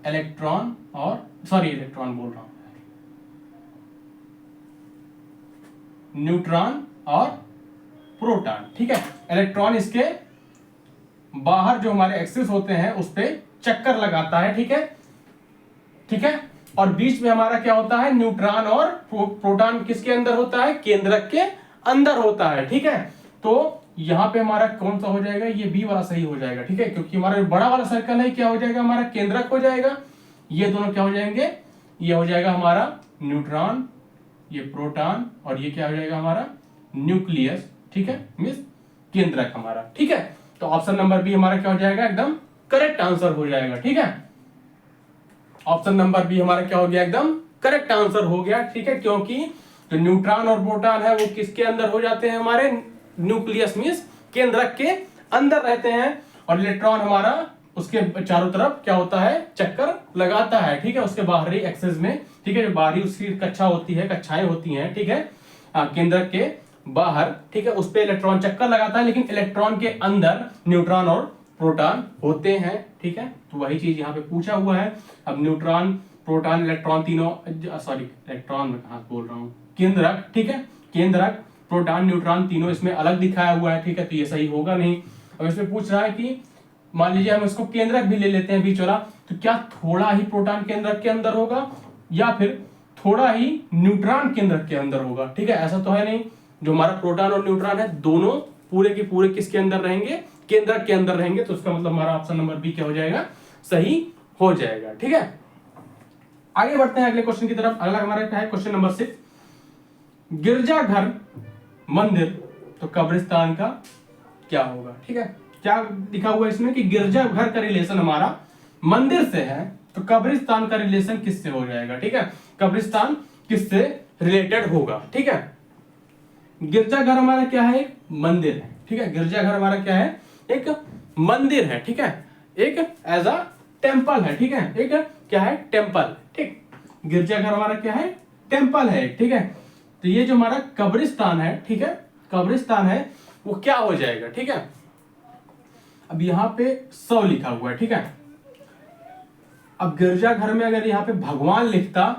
इलेक्ट्रॉन और इलेक्ट्रॉन बोल रहा हूं, न्यूट्रॉन और प्रोटॉन, ठीक है। इलेक्ट्रॉन इसके बाहर जो हमारे एक्सिस होते हैं उस पे चक्कर लगाता है, ठीक है, ठीक है, और बीच में हमारा क्या होता है, न्यूट्रॉन और प्रोटॉन किसके अंदर होता है, केंद्रक के अंदर होता है, ठीक है। तो यहां पे हमारा कौन सा हो जाएगा, ये बी वाला सही हो जाएगा, ठीक है, क्योंकि हमारा बड़ा वाला सर्कल है, क्या हो जाएगा, हमारा केंद्रक हो जाएगा, ये दोनों क्या हो जाएंगे, ये हो जाएगा हमारा न्यूट्रॉन, ये प्रोटॉन, और ये क्या हो जाएगा हमारा न्यूक्लियस, ठीक है, मींस केंद्रक हमारा, ठीक है। तो ऑप्शन नंबर बी हमारा क्या हो जाएगा, एकदम करेक्ट आंसर हो जाएगा, ठीक है। ऑप्शन नंबर बी हमारा क्या हो गया, एकदम करेक्ट आंसर हो गया, ठीक है, क्योंकि जो न्यूट्रॉन और प्रोटॉन है वो किसके अंदर हो जाते हैं, हमारे न्यूक्लियस मींस केंद्रक के अंदर रहते हैं, और इलेक्ट्रॉन हमारा उसके चारों तरफ क्या होता है, चक्कर लगाता है, ठीक है, उसके बाहरी एक्सिस में, ठीक है, जो बाहरी उसकी कक्षा होती है, कक्षाएं होती हैं, ठीक है, केंद्रक के बाहर, ठीक है, उस पे इलेक्ट्रॉन चक्कर लगाता है, लेकिन इलेक्ट्रॉन के अंदर न्यूट्रॉन और प्रोटॉन होते हैं, ठीक है। तो वही चीज यहाँ पे पूछा हुआ है। अब न्यूट्रॉन, प्रोटॉन, इलेक्ट्रॉन तीनों, इलेक्ट्रॉन में कहां बोल रहा हूँ, केंद्रक, ठीक है, केंद्रक, प्रोटॉन, न्यूट्रॉन तीनों इसमें अलग दिखाया हुआ है, ठीक है, तो ये सही होगा नहीं। अब इसमें पूछ रहा है कि मान लीजिए हम इसको केंद्रक भी ले लेते हैं बीच वाला, तो क्या थोड़ा ही प्रोटॉन केंद्रक के अंदर होगा या फिर थोड़ा ही न्यूट्रॉन केंद्रक के अंदर होगा, ठीक है, ऐसा तो है नहीं। जो हमारा प्रोटॉन और न्यूट्रॉन है दोनों पूरे के पूरे किसके अंदर रहेंगे, केंद्रक के अंदर रहेंगे, तो उसका मतलब हमारा ऑप्शन नंबर बी क्या हो जाएगा, सही हो जाएगा, ठीक है। आगे बढ़ते हैं अगले क्वेश्चन की तरफ। अगला हमारा क्या है, क्वेश्चन नंबर 6, गिरजाघर, मंदिर तो कब्रिस्तान का क्या होगा, ठीक है। क्या लिखा हुआ है इसमें कि गिरजाघर का रिलेशन हमारा मंदिर से है, तो कब्रिस्तान का रिलेशन किससे हो जाएगा, ठीक है, कब्रिस्तान किससे रिलेटेड होगा, ठीक है। गिरजाघर हमारा क्या है, एक मंदिर है, ठीक है, गिरजाघर हमारा क्या है, एक मंदिर है, ठीक है, एक एज अ टेम्पल है, ठीक है, एक क्या है, टेम्पल, ठीक। गिरजाघर हमारा क्या है, टेम्पल है, ठीक है। तो ये जो हमारा कब्रिस्तान है, ठीक है, कब्रिस्तान है, वो क्या हो जाएगा, ठीक है। अब यहाँ पे 100 लिखा हुआ है, ठीक है। अब गिरजाघर में अगर यहाँ पे भगवान लिखता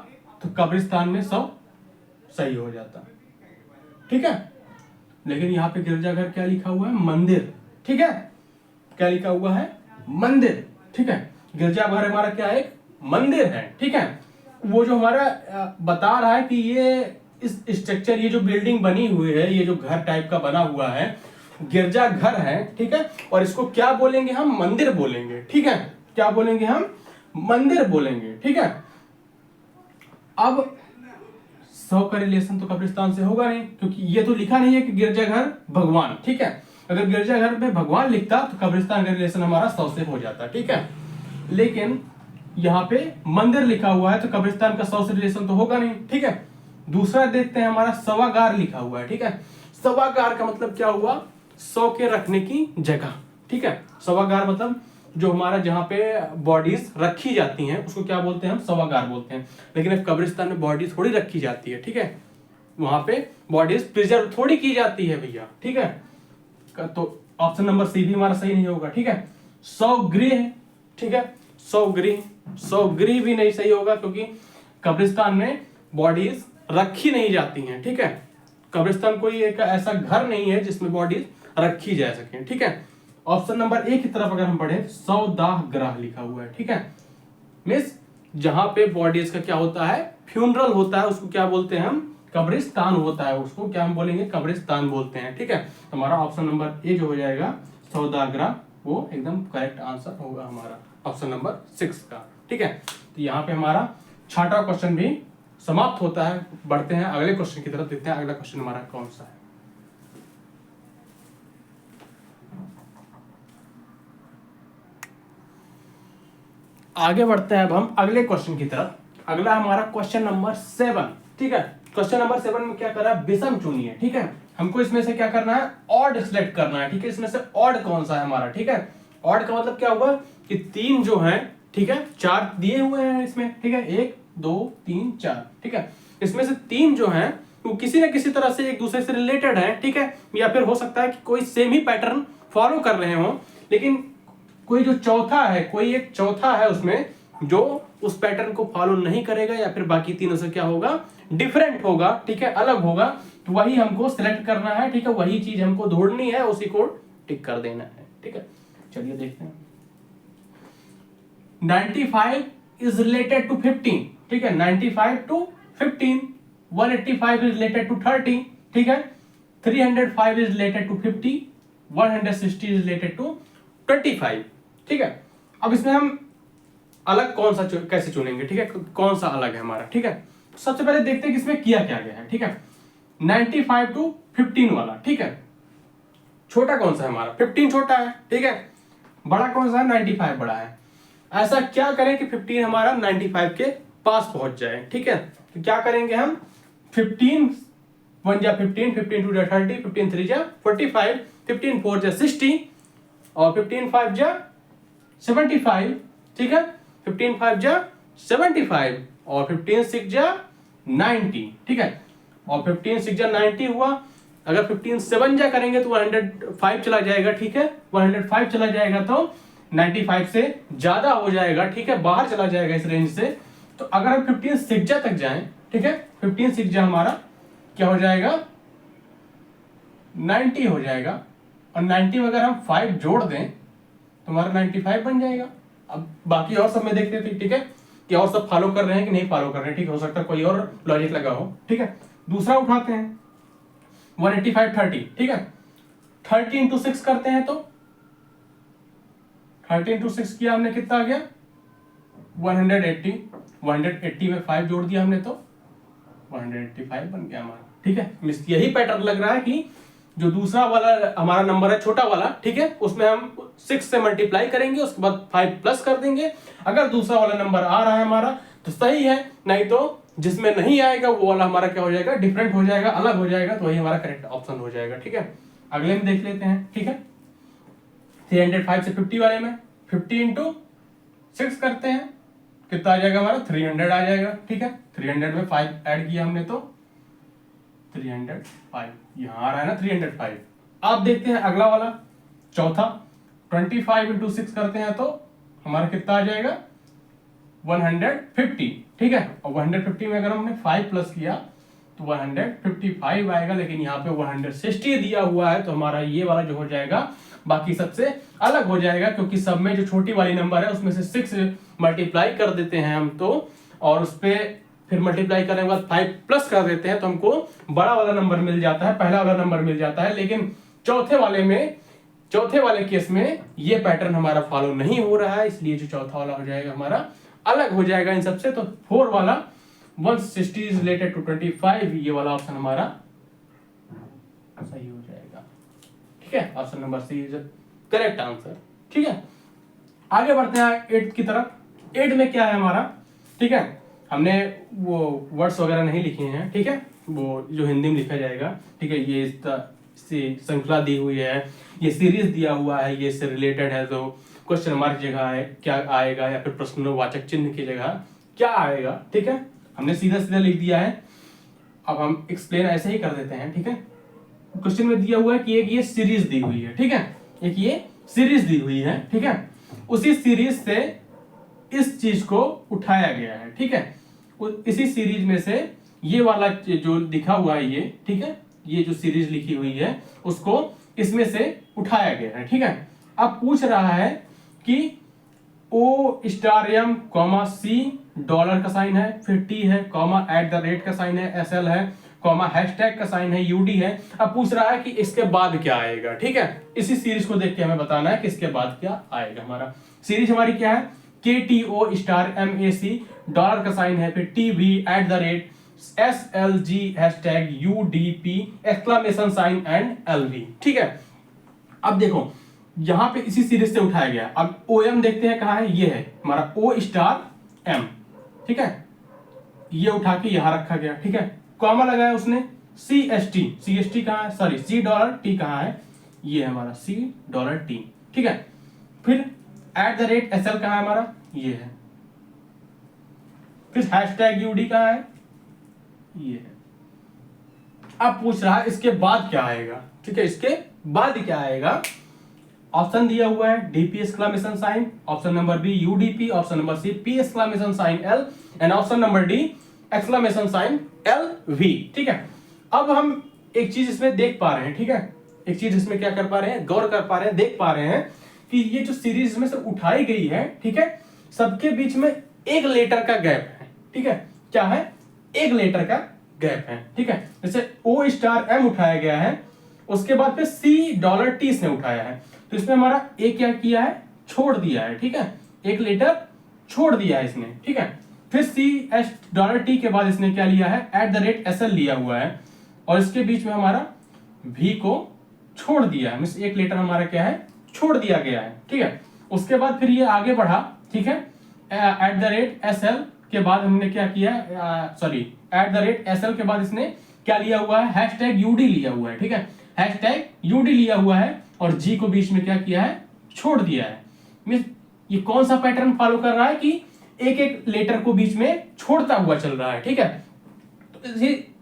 तो कब्रिस्तान में 100 सही हो जाता, ठीक है, लेकिन यहाँ पे गिरजाघर क्या लिखा हुआ है, मंदिर, ठीक है, क्या लिखा हुआ है, मंदिर, ठीक है। गिरजाघर हमारा क्या है, एक मंदिर है, ठीक है। वो जो हमारा बता रहा है कि ये इस स्ट्रक्चर, ये जो बिल्डिंग बनी हुई है, ये जो घर टाइप का बना हुआ है, गिरजाघर है, ठीक है, और इसको क्या बोलेंगे हम, मंदिर बोलेंगे, ठीक है, क्या बोलेंगे हम, मंदिर बोलेंगे, ठीक है। अब 100 का रिलेशन तो कब्रिस्तान से होगा नहीं, क्योंकि ये तो लिखा नहीं है कि गिरजाघर भगवान, ठीक है। अगर गिरजाघर में भगवान लिखता तो कब्रिस्तान का रिलेशन हमारा 100 से हो जाता, ठीक है, लेकिन यहाँ पे मंदिर लिखा हुआ है तो कब्रिस्तान का 100 से रिलेशन तो होगा नहीं, ठीक है। दूसरा देखते हैं, हमारा सभागार लिखा हुआ है, ठीक है। सभागार का मतलब क्या हुआ, 100 के रखने की जगह, ठीक है। सभागार मतलब जो हमारा जहाँ पे बॉडीज रखी जाती हैं उसको क्या बोलते हैं, हम सभागार बोलते हैं। लेकिन अब कब्रिस्तान में बॉडी थोड़ी रखी जाती है, ठीक है, वहां पे बॉडीज प्रिजर्व थोड़ी की जाती है भैया, ठीक है। तो ऑप्शन नंबर सी भी हमारा सही नहीं होगा, ठीक है। 100 गृह, ठीक है, 100 गृह भी नहीं सही होगा, क्योंकि कब्रिस्तान में बॉडीज रखी नहीं जाती हैं, ठीक है। कब्रिस्तान कोई एक ऐसा घर नहीं है जिसमें बॉडीज रखी जा सके, ठीक है। ऑप्शन नंबर ए की तरफ अगर हम पढ़े, 100 दाह ग्रह लिखा हुआ है, ठीक है, मींस जहां पे बॉडीज का क्या होता है, फ्यूनरल होता है, उसको क्या बोलते हैं हम, कब्रिस्तान होता है, उसको क्या हम बोलेंगे, कब्रिस्तान बोलते हैं। ठीक है, हमारा ऑप्शन नंबर ए जो हो जाएगा सौदागरा, वो एकदम करेक्ट आंसर होगा हमारा ऑप्शन नंबर 6 का। ठीक है, तो यहाँ पे हमारा 6वां क्वेश्चन भी समाप्त होता है। बढ़ते हैं अगले क्वेश्चन की तरफ, देखते हैं अगला क्वेश्चन हमारा कौन सा है। आगे बढ़ते हैं अब हम अगले क्वेश्चन की तरफ। अगला हमारा क्वेश्चन नंबर 7। ठीक है, क्वेश्चन नंबर 7 में क्या कर रहा है, विषम चुनिए। ठीक है, हमको इसमें से क्या करना है, ऑड सिलेक्ट करना है। ठीक है, इसमें से ऑड कौन सा है हमारा। ठीक है, ऑड का मतलब क्या हुआ कि 3 जो है, ठीक है, 4 दिए हुए हैं इसमें। ठीक है, 1 2 3 4। ठीक है, इसमें से 3 जो है वो किसी न किसी तरह से एक दूसरे से रिलेटेड है। ठीक है, या फिर हो सकता है कि कोई सेम ही पैटर्न फॉलो कर रहे हो, लेकिन कोई जो चौथा है, कोई एक चौथा है उसमें जो उस पैटर्न को फॉलो नहीं करेगा, या फिर बाकी तीनों से क्या होगा, डिफरेंट होगा। ठीक है, अलग होगा, तो वही हमको सिलेक्ट करना है। ठीक है, वही चीज हमको ढूंढनी है, उसी को टिक कर देना है। ठीक है, चलिए देखते हैं। 95 इज रिलेटेड टू 15। ठीक है, 95 टू 15। 185 is related to 30। ठीक है, 305 is related to 50। 160 is related to 25। ठीक है, अब इसमें हम अलग कौन सा कैसे चुनेंगे। ठीक है, कौन सा अलग है हमारा। ठीक है, सबसे पहले देखते हैं कि इसमें किया क्या गया है। ठीक है, 95 टू 15 वाला। ठीक है, छोटा कौन सा है हमारा, 15 छोटा है। ठीक है, बड़ा कौन सा है, 95 बड़ा है। ऐसा क्या करें कि 15 हमारा 95 के पास पहुंच जाए। ठीक है, तो क्या करेंगे हम, 15 1 जा 15, 15 2 जा 30, 15 3 जा 45, 15 4 जा 60 और 15 5 जा 75। ठीक है, 15 5 जा 75 और 15 6 जा 90। ठीक है, और 15 6 जा 90 हुआ। अगर 15 7 जा करेंगे तो 105 चला जाएगा। ठीक है, 105 चला जाएगा तो 95 से ज्यादा हो जाएगा। ठीक है, बाहर चला जाएगा इस रेंज से। तो अगर हम 15 6 जा तक जाएं, ठीक है, 15 6 जा हमारा क्या हो जाएगा, 90 हो जाएगा। और 90 में अगर हम 5 जोड़ दें तो हमारा 95 बन जाएगा। अब बाकी और सब में देखते थे। ठीक है, कि और सब फॉलो कर रहे हैं कि नहीं फॉलो कर रहे हैं। ठीक, हो सकता है कोई और लॉजिक लगा हो। ठीक है, दूसरा उठाते हैं 185 30। ठीक है, 30 इंटू 6 करते हैं तो 30 इंटू 6 किया हमने, कितना आ गया, 180। 180 में 5 जोड़ दिया हमने तो 185 बन गया हमारा। ठीक है, यही पैटर्न लग रहा है कि जो दूसरा वाला हमारा नंबर है, छोटा वाला, ठीक है, उसमें हम 6 से मल्टीप्लाई करेंगे, उसके बाद 5 प्लस कर देंगे। अगर दूसरा वाला नंबर आ रहा है हमारा तो सही है, नहीं तो जिसमें नहीं आएगा वो वाला हमारा क्या हो जाएगा, डिफरेंट हो जाएगा, अलग हो जाएगा, तो वही हमारा करेक्ट ऑप्शन हो जाएगा। ठीक है, अगले में देख लेते हैं। ठीक है, 305 से 50 वाले में 50 इंटू 6 करते हैं, कितना आ जाएगा हमारा, 300 आ जाएगा। ठीक है, 300 में 5 ऐड किया हमने तो 305, यहां आ रहा है ना 305। आप देखते हैं अगला वाला चौथा, 25 इंटू 6 करते हैं तो हमारा कितना आ जाएगा, 150। ठीक है, और 150 में अगर हमने 5 प्लस किया तो 155 आएगा, लेकिन यहाँ पे 160 दिया हुआ है, तो हमारा ये वाला जो हो जाएगा बाकी सबसे अलग हो जाएगा, क्योंकि सब में जो छोटी वाली नंबर है उसमें से 6 मल्टीप्लाई कर देते हैं हम तो, और उस पे फिर मल्टीप्लाई करने के बाद 5 प्लस कर देते हैं तो हमको बड़ा वाला नंबर मिल जाता है, पहला वाला नंबर मिल जाता है। लेकिन चौथे वाले केस में ये पैटर्न हमारा फॉलो नहीं हो रहा है, इसलिए जो चौथा वाला हो जाएगा हमारा अलग हो जाएगा इन सबसे। तो 4 वाला 160 इज रिलेटेड टू 25, ये वाला ऑप्शन हमारा सही हो जाएगा। ठीक है, option number C is correct answer. ठीक है, आगे बढ़ते हैं 8 की तरफ। 8 में क्या है हमारा, ठीक है, हमने वो वर्ड्स वगैरह नहीं लिखे हैं। ठीक है, वो जो हिंदी में लिखा जाएगा। ठीक है, ये श्रृंखला दी हुई है, ये सीरीज दिया हुआ है, ये इससे रिलेटेड है, तो क्वेश्चन मार्क जगह है क्या आएगा, या फिर प्रश्नवाचक चिन्ह की जगह क्या आएगा। ठीक है, हमने सीधा सीधा लिख दिया है। अब हम एक्सप्लेन ऐसे ही कर देते हैं। ठीक है, क्वेश्चन में दिया हुआ है कि एक ये सीरीज दी हुई है। ठीक है, एक ये सीरीज दी हुई है। ठीक है, उसी सीरीज से इस चीज को उठाया गया है। ठीक है, इसी सीरीज में से ये वाला जो लिखा हुआ है ये, ठीक है, ये जो सीरीज लिखी हुई है उसको इसमें से उठाया गया है। ठीक है, अब पूछ रहा है कि O star M comma C dollar का साइन है, फिर T है कॉमा @ का साइन है, SL है कॉमा हैशटैग का साइन है, यूडी है। अब पूछ रहा है कि इसके बाद क्या आएगा, ठीक है। इसी सीरीज को देख के हमें बताना है कि इसके बाद क्या आएगा। हमारा सीरीज हमारी क्या है, KTO स्टार MAC, डॉलर का साइन है, फिर TV @ SLG hashtag UDP exclamation sign and LV, ठीक है। अब देखो यहां पे इसी सीरीज से उठाया गया। अब OM देखते हैं कहां है, ये है हमारा O स्टार M, ठीक है। ये उठा के यहां रखा गया, ठीक है। कॉमा लगाया उसने, CST कहां है, सॉरी $T कहां है, ये है हमारा $T, ठीक है। फिर @SL कहां है हमारा, ये है। फिर हैशटैग UD कहां है, ये है। अब पूछ रहा है इसके बाद क्या आएगा, ठीक है। इसके बाद क्या आएगा, ऑप्शन दिया हुआ है DP exclamation sign, option number B UDP, option number C P exclamation sign L and option number D exclamation sign LV, ठीक है। अब हम एक चीज इसमें देख पा रहे हैं, ठीक है। एक चीज इसमें क्या कर पा रहे हैं, गौर कर पा रहे हैं, देख पा रहे हैं कि ये जो सीरीज में से उठाई गई है, ठीक है, सबके बीच में एक लेटर का गैप है, ठीक है। क्या है, एक लेटर का गैप है, ठीक है। जैसे O स्टार M उठाया गया है, उसके बाद फिर $T इसने उठाया है, तो इसमें हमारा ए क्या किया है, छोड़ दिया है, ठीक है। एक लेटर छोड़ दिया है इसने, ठीक है। फिर $T के बाद इसने क्या लिया है, @SL लिया हुआ है, और इसके बीच में हमारा V को छोड़ दिया है, मींस एक लेटर हमारा क्या है, छोड़ दिया गया है, ठीक है। उसके बाद फिर ये आगे बढ़ा, ठीक है। @SL के बाद हमने क्या किया, सॉरी @SL के बाद इसने क्या लिया हुआ है, हैशटैग UD लिया हुआ है, ठीक है। हैशटैग UD लिया हुआ है और G को बीच में क्या किया है, छोड़ दिया है। मींस ये कौन सा पैटर्न फॉलो कर रहा है कि एक एक लेटर को बीच में छोड़ता हुआ चल रहा है, ठीक है।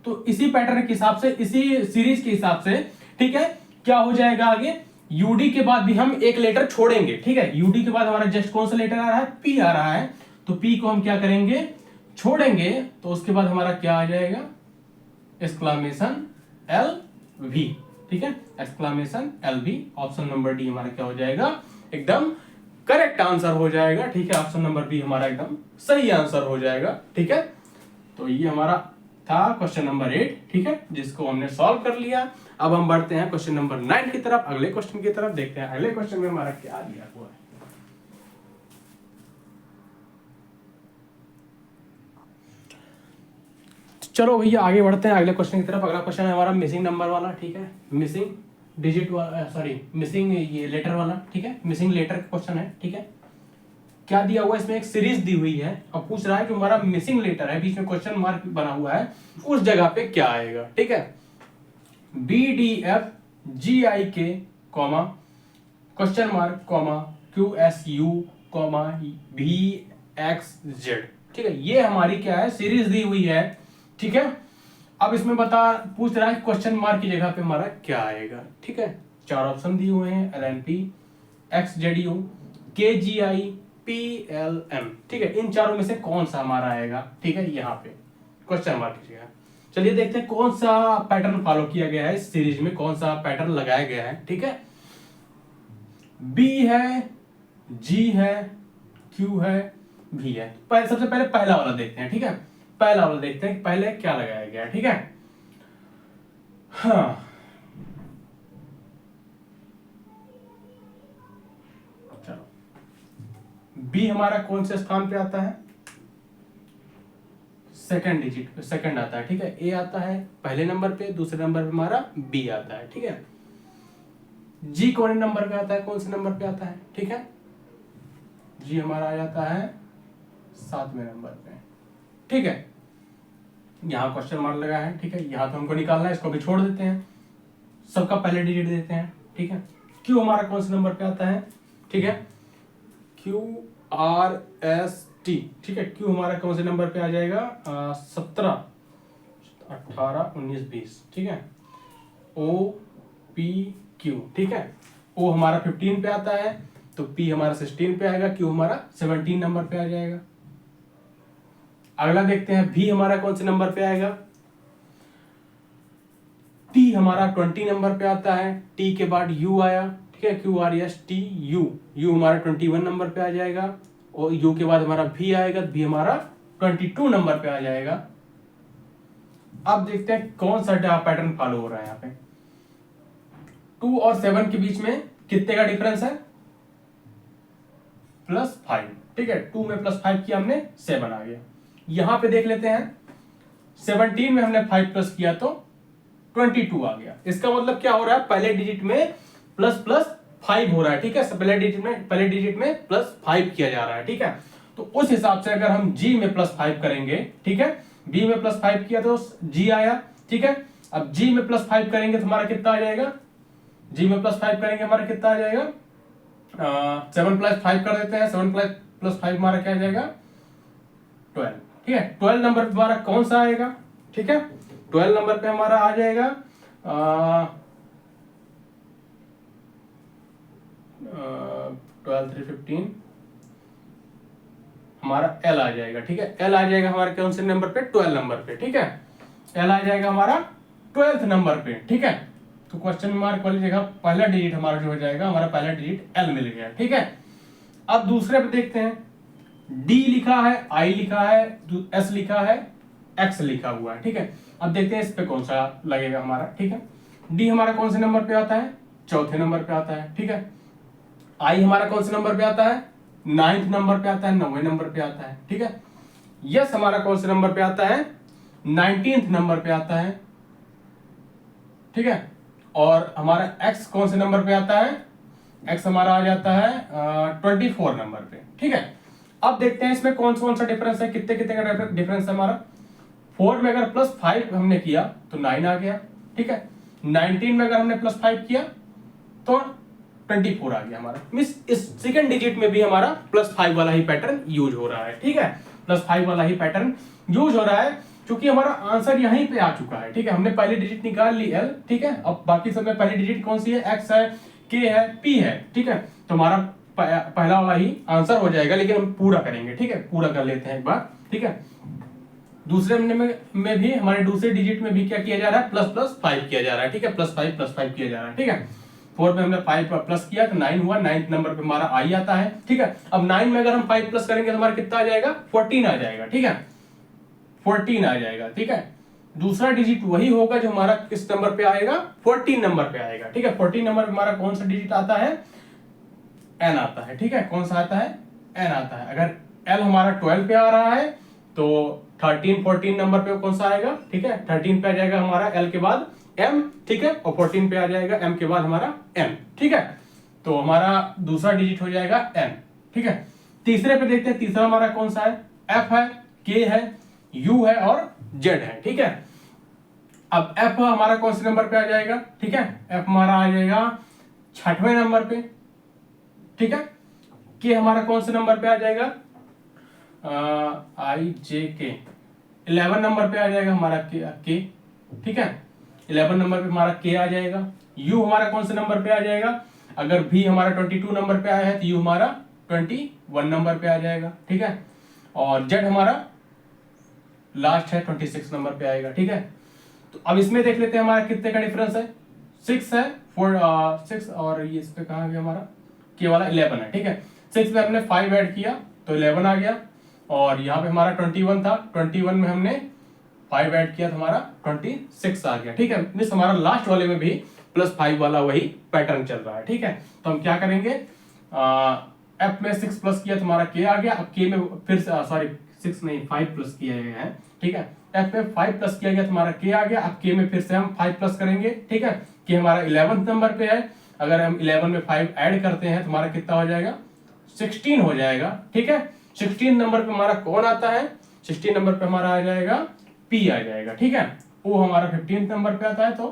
तो इसी पैटर्न के हिसाब से, इसी सीरीज के हिसाब से, ठीक है, क्या हो जाएगा आगे, UD के बाद भी हम एक लेटर छोड़ेंगे, ठीक है। UD के बाद हमारा जस्ट कौन सा लेटर आ रहा है, P आ रहा है, तो P को हम क्या करेंगे, छोड़ेंगे, तो उसके बाद हमारा क्या आ जाएगा, एक्सक्लेमेशन LV, ठीक है। Exclamation LV, option number D हमारा क्या हो जाएगा, एकदम करेक्ट आंसर हो जाएगा, ठीक है। ऑप्शन नंबर B हमारा एकदम सही आंसर हो जाएगा, ठीक है। तो ये हमारा था क्वेश्चन नंबर 8, ठीक है, जिसको हमने सॉल्व कर लिया। अब हम बढ़ते हैं क्वेश्चन नंबर 9 की तरफ, अगले क्वेश्चन की तरफ। देखते हैं अगले क्वेश्चन में हमारा क्या दिया हुआ है। चलो भैया आगे बढ़ते हैं अगले क्वेश्चन की तरफ। अगला क्वेश्चन है हमारा मिसिंग नंबर वाला, ठीक है, मिसिंग डिजिट वाला, सॉरी मिसिंग ये लेटर वाला, ठीक है। मिसिंग लेटर का क्वेश्चन है, ठीक है। क्या दिया हुआ है, इसमें एक सीरीज दी हुई है और पूछ रहा है कि हमारा मिसिंग लेटर है, बीच में क्वेश्चन मार्क बना हुआ है, उस जगह पे क्या आएगा, ठीक है। BDFGIK comma question mark comma QSU comma VXZ, ठीक है। ये हमारी क्या है, सीरीज दी हुई है, ठीक है। अब इसमें पूछ रहा है क्वेश्चन मार्क की जगह पे हमारा क्या आएगा, ठीक है। 4 ऑप्शन दिए हुए हैं, LNP, XZU, KGI, PLM, ठीक है। इन चारों में से कौन सा हमारा आएगा, ठीक है, यहाँ पे क्वेश्चन मार्क की जगह। चलिए देखते हैं कौन सा पैटर्न फॉलो किया गया है इस सीरीज में, कौन सा पैटर्न लगाया गया है, ठीक है। B है, G है, Q है, V है। सबसे पहले पहला वाला देखते हैं, ठीक है। पहला वाला देखते हैं पहले क्या लगाया गया है, ठीक है। हाँ, चलो B हमारा कौन से स्थान पे आता है, सेकंड डिजिट, सेकंड आता है, ठीक है। A आता है पहले नंबर पे, दूसरे नंबर पे हमारा B आता है, ठीक है। G कौन नंबर पे आता है, कौन से नंबर पे आता है, ठीक है। G हमारा आ जाता है 7वें नंबर पे, ठीक है। यहाँ क्वेश्चन मार्क लगा है, ठीक है। यहाँ तो हमको निकालना है, इसको भी छोड़ देते हैं, सबका पहले डिजिट देते हैं, ठीक है। Q हमारा कौन से नंबर पे आता है, ठीक है, QRST, ठीक है। Q हमारा कौन से नंबर पे आ जाएगा, 17, 18, 19, 20, ठीक है। OPQ, ठीक है। O हमारा 15 पे आता है, तो P हमारा 16 पे आएगा, Q हमारा 17 नंबर पे आ जाएगा। अगला देखते हैं V हमारा कौन से नंबर पे आएगा, T हमारा 20 नंबर पे आता है, T के बाद U आया, ठीक है, QRSTU, U हमारा 21 नंबर पे आ जाएगा, और U के बाद हमारा V आएगा, V हमारा 22 नंबर पे आ जाएगा। अब देखते हैं कौन सा पैटर्न फॉलो हो रहा है यहाँ पे। 2 और 7 के बीच में कितने का डिफरेंस है? +5। ठीक है, 2 में +5 किया हमने, 7 आ गया। यहां पे देख लेते हैं 17 में हमने 5 प्लस किया तो 22 आ गया। इसका मतलब क्या हो रहा है, पहले डिजिट में प्लस प्लस 5 हो रहा है। ठीक है, पहले डिजिट में +5 किया जा रहा है। ठीक है, तो उस हिसाब से अगर हम जी में +5 करेंगे, ठीक है, बी में +5 किया तो जी आया। ठीक है, अब जी में +5 करेंगे तो हमारा कितना आ जाएगा? जी में +5 करेंगे हमारा कितना आ जाएगा? 7 + 5 कर देते हैं। 7 + 5 हमारा क्या आ जाएगा? 12। ठीक है, 12 नंबर पे हमारा कौन सा आएगा? ठीक है, 12 नंबर पे हमारा आ जाएगा 12 3 15 हमारा एल आ जाएगा। ठीक है, एल आ जाएगा हमारे कौन से नंबर पे? 12 नंबर पे। ठीक है, एल आ जाएगा हमारा 12th नंबर पे। ठीक है, तो क्वेश्चन मार्क वाली जगह पहला डिजिट हमारा जो हो जाएगा, हमारा पहला डिजिट एल मिल गया। ठीक है, अब दूसरे पे देखते हैं। डी लिखा है, आई लिखा है, एस लिखा है, एक्स लिखा हुआ है। ठीक है, अब देखते हैं इस पे कौन सा लगेगा हमारा। ठीक है, डी हमारा कौन से नंबर पे आता है? चौथे नंबर पे आता है। ठीक है, आई हमारा कौन से नंबर पे आता है? 9th नंबर पे आता है, 9वें नंबर पे आता है। ठीक है, यस हमारा कौन से नंबर पे आता है? 19th नंबर पे आता है। ठीक है, और हमारा एक्स कौन से नंबर पे आता है? एक्स हमारा आ जाता है 24 नंबर पे। ठीक है, अब देखते हैं इसमें कौन सा डिफरेंस है, कितने कितने का डिफरेंस है हमारा। 4 में अगर +5 हमने किया तो 9 आ गया। ठीक है, 19 में अगर हमने +5 किया तो 24 आ गया हमारा। मिस इस सेकंड डिजिट में भी हमारा +5 वाला ही पैटर्न यूज हो रहा है। ठीक है, +5 वाला ही पैटर्न यूज हो रहा है, क्योंकि हमारा आंसर यहीं पे आ चुका है। ठीक है, हमने पहली डिजिट निकाल ली एल। ठीक है, अब बाकी सब में पहली डिजिट कौन सी है? एक्स है, के है, पी है। ठीक है, तो हमारा पहला वाला ही आंसर हो जाएगा, लेकिन हम पूरा करेंगे। ठीक है, पूरा कर लेते हैं एक बार। ठीक है, दूसरे में भी हमारे दूसरे डिजिट में भी क्या किया जा रहा है? ++5 किया जा रहा है। ठीक है, +5 किया जा रहा है। ठीक है, 4 में हमने 5 प्लस किया तो 9 हुआ। 9th नंबर पे हमारा आई आता है। ठीक है, अब 9 में अगर हम 5 प्लस करेंगे तो हमारा कितना आ जाएगा? 14 आ जाएगा। ठीक है, 14 आ जाएगा। ठीक है, दूसरा डिजिट वही होगा जो हमारा किस नंबर पे आएगा? 14 नंबर पे आएगा। ठीक है, 14 नंबर पे हमारा कौन सा डिजिट आता है? एन आता है। ठीक है, कौन सा आता है? एन आता है। अगर एल हमारा 12 पे आ रहा है तो 13 14 नंबर पे कौन सा आएगा? ठीक है, 13 पे आ जाएगा हमारा एल के बाद एम। ठीक है, और 14 पे आ जाएगा एम के बाद हमारा एन। ठीक है, तो हमारा दूसरा डिजिट हो जाएगा एन। ठीक है, तीसरे पे देखते हैं, तीसरा हमारा कौन सा है? एफ है, के है, यू है और जेड है। ठीक है, अब एफ हमारा कौन से नंबर पे आ जाएगा? ठीक है, एफ हमारा आ जाएगा 6वें नंबर पे। ठीक है, के हमारा कौन से नंबर पे आ जाएगा? आई जे के 11 नंबर पे आ जाएगा हमारा के। ठीक है, 11 नंबर पे हमारा के आ जाएगा। यू हमारा कौन से नंबर पे आ जाएगा? अगर भी हमारा 22 नंबर पे आया है तो यू हमारा 21 नंबर पे आ जाएगा। ठीक है, और जेड हमारा लास्ट है 26 नंबर पे आएगा। ठीक है, तो अब इसमें देख लेते हैं हमारा कितने का डिफरेंस है। 6 है, 6 और ये इस पे कहा गया हमारा? के वाला 11 है। ठीक है, 6 में हमने 5 ऐड किया तो 11 आ गया, और यहाँ पे हमारा 21 था, 21 में हमने 5 ऐड किया तो हमारा 26 आ गया। ठीक है, मींस हमारा लास्ट वाले में भी +5 वाला वही पैटर्न चल रहा है। ठीक है, तो हम क्या करेंगे? एफ में 6 प्लस किया तो हमारा के आ गया। अब के में फिर सॉरी 6 नहीं 5 प्लस किया गया है। ठीक है, एफ में 5 प्लस किया गया तो हमारा के आ गया। अब के में फिर से हम 5 प्लस करेंगे। ठीक है, के हमारा 11th नंबर पे है। अगर हम 11 में 5 ऐड करते हैं तो हमारा कितना हो जाएगा? 16 हो जाएगा। ठीक है, 16 नंबर पे हमारा कौन आता है? 16 नंबर पे हमारा आ जाएगा पी आ जाएगा। ठीक है, ओ हमारा 15 नंबर पे आता है तो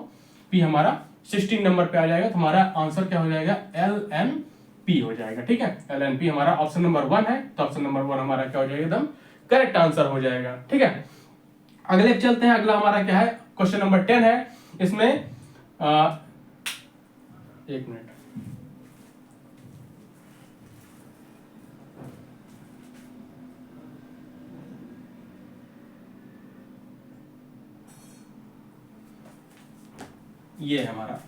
पी हमारा 16 नंबर पे आ जाएगा। तो हमारा आंसर क्या हो जाएगा? एल एन पी हो जाएगा। ठीक है, एल एन पी हमारा ऑप्शन नंबर 1 है, तो ऑप्शन नंबर 1 हमारा क्या हो जाएगा? एकदम करेक्ट आंसर हो जाएगा। ठीक है, अगले चलते हैं। अगला हमारा क्या है? क्वेश्चन नंबर 10 है। इसमें एक मिनट, ये है हमारा,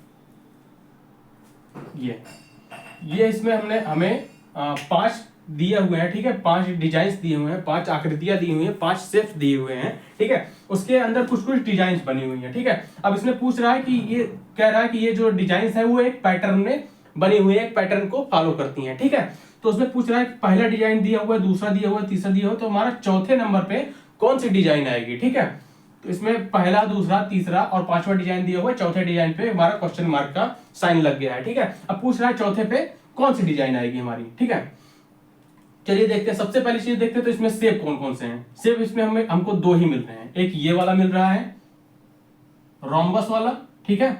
ये इसमें हमें 5 दिए हुए हैं। ठीक है, 5 डिजाइन दिए हुए हैं, 5 आकृतियां दी हुई हैं, 5 शेप्स दिए हुए हैं। ठीक है, उसके अंदर कुछ कुछ डिजाइन बनी हुई है, ठीक है। अब इसमें पूछ रहा है कि ये कह रहा है कि ये जो डिजाइन है वो एक पैटर्न में बनी हुई है, एक पैटर्न को फॉलो करती है, ठीक है। तो उसमें पूछ रहा है कि पहला डिजाइन दिया हुआ है, दूसरा दिया हुआ है, तीसरा दिया हुआ है, तो हमारा चौथे नंबर पे कौन सी डिजाइन आएगी, ठीक है। तो इसमें पहला, दूसरा, तीसरा और पांचवा डिजाइन दिया हुआ है, चौथे डिजाइन पे हमारा क्वेश्चन मार्क का साइन लग गया है, ठीक है। अब पूछ रहा है चौथे पे कौन सी डिजाइन आएगी हमारी, ठीक है। चलिए देखते हैं, सबसे पहली चीज देखते हैं तो इसमें सेब कौन कौन से हैं। सेब इसमें हमको दो ही मिल रहे हैं, एक ये वाला मिल रहा है रोम्बस वाला, ठीक है,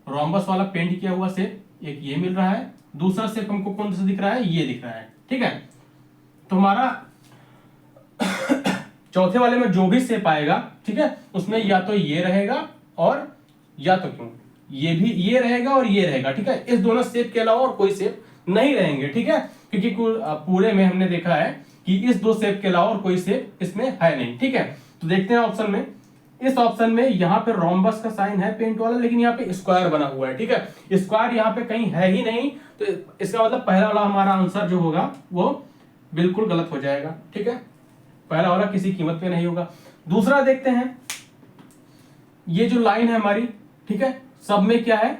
रोम्बस वाला पेंट किया हुआ सेब, एक ये मिल रहा है। दूसरा सेब हमको कौन सा दिख रहा है, ये दिख रहा है, ठीक है। तो हमारा चौथे वाले में जो भी शेप आएगा, ठीक है, उसमें या तो ये रहेगा और या तो क्यों ये भी ये रहेगा और ये रहेगा, ठीक है। इस दोनों शेप के अलावा और कोई शेप नहीं रहेंगे, ठीक है, क्योंकि पूरे में हमने देखा है कि इस दो शेप के अलावा और कोई शेप इसमें है नहीं, ठीक है। तो देखते हैं ऑप्शन में, इस ऑप्शन में यहाँ पे रोम्बस का साइन है पेंट वाला, लेकिन यहाँ पे स्क्वायर बना हुआ है, ठीक है। स्क्वायर यहाँ पे कहीं है ही नहीं, तो इसका मतलब पहला वाला हमारा आंसर जो होगा वो बिल्कुल गलत हो जाएगा, ठीक है। पहला वाला किसी कीमत पे नहीं होगा। दूसरा देखते हैं, ये जो लाइन है हमारी, ठीक है, सब में क्या है,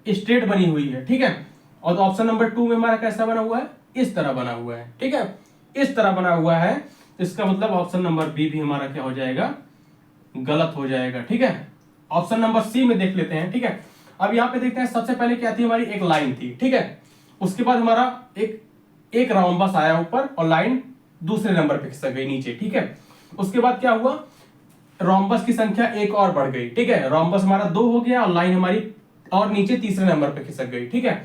स्ट्रेट बनी हुई है, ठीक है। और ऑप्शन नंबर 2 में हमारा कैसा बना हुआ है, इस तरह बना हुआ है, ठीक है, इस तरह बना हुआ है। इसका मतलब ऑप्शन नंबर बी भी हमारा क्या हो जाएगा, गलत हो जाएगा, ठीक है। ऑप्शन नंबर सी में देख लेते हैं, ठीक है। अब यहाँ पे देखते हैं, सबसे पहले क्या थी हमारी, एक लाइन थी, ठीक है। उसके बाद हमारा एक रोम्बस आया ऊपर और लाइन दूसरे नंबर पे खिसक गई नीचे, ठीक है। उसके बाद क्या हुआ, रोम्बस की संख्या एक और बढ़ गई, ठीक है। रोम्बस हमारा 2 हो गया और लाइन हमारी और नीचे तीसरे नंबर पे खिसक गई, ठीक है।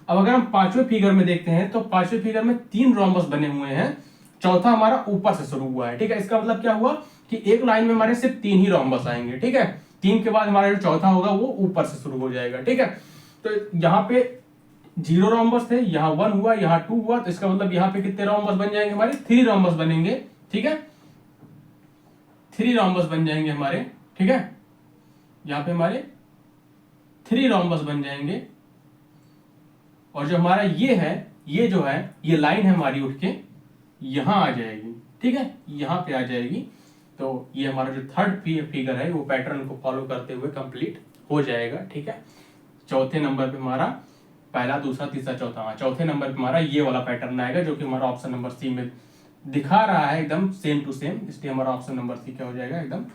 अब अगर हम पांचवें फिगर में देखते हैं तो पांचवें फिगर में 3 रोम्बस बने हुए हैं, चौथा हमारा ऊपर से शुरू हुआ है, ठीक है। इसका मतलब क्या हुआ कि एक लाइन में हमारे सिर्फ 3 ही रोम्बस आएंगे, ठीक है। 3 के बाद हमारा जो चौथा होगा वो ऊपर से शुरू हो जाएगा, ठीक है। तो यहाँ पे 0 रोम्बस थे, यहाँ 1 हुआ, यहाँ 2 हुआ, तो इसका मतलब यहाँ पे कितने रोम्बस बन जाएंगे हमारे, 3 रोम्बस बनेंगे, ठीक है। 3 रोम्बस बन जाएंगे हमारे, ठीक है। यहाँ पे हमारे 3 रोम्बस बन जाएंगे और जो हमारा ये है, ये जो है, ये लाइन है हमारी उठ के यहां आ जाएगी, ठीक है, यहां पे आ जाएगी। तो ये हमारा जो थर्ड फिगर है वो पैटर्न को फॉलो करते हुए कंप्लीट हो जाएगा, ठीक है। चौथे नंबर पे हमारा पहला, दूसरा, तीसरा, चौथा, चौथे नंबर पे हमारा ये वाला पैटर्न आएगा जो कि हमारा ऑप्शन नंबर सी में दिखा रहा है, एकदम सेम टू सेम, इसलिए हमारा ऑप्शन नंबर सी क्या हो जाएगा, एकदम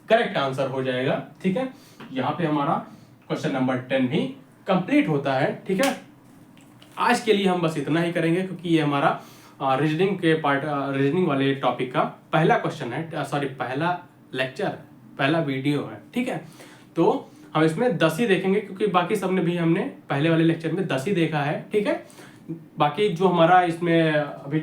करेक्ट आंसर हो जाएगा, ठीक है। यहाँ पे हमारा क्वेश्चन नंबर 10 भी कंप्लीट होता है, ठीक है। आज के लिए हम बस इतना ही करेंगे क्योंकि ये हमारा रीजनिंग के पार्ट, रीजनिंग वाले टॉपिक का पहला क्वेश्चन है, सॉरी पहला लेक्चर, पहला वीडियो है, ठीक है। तो हम इसमें 10 ही देखेंगे क्योंकि बाकी सबने भी हमने पहले वाले लेक्चर में 10 ही देखा है, ठीक है। बाकी जो हमारा इसमें अभी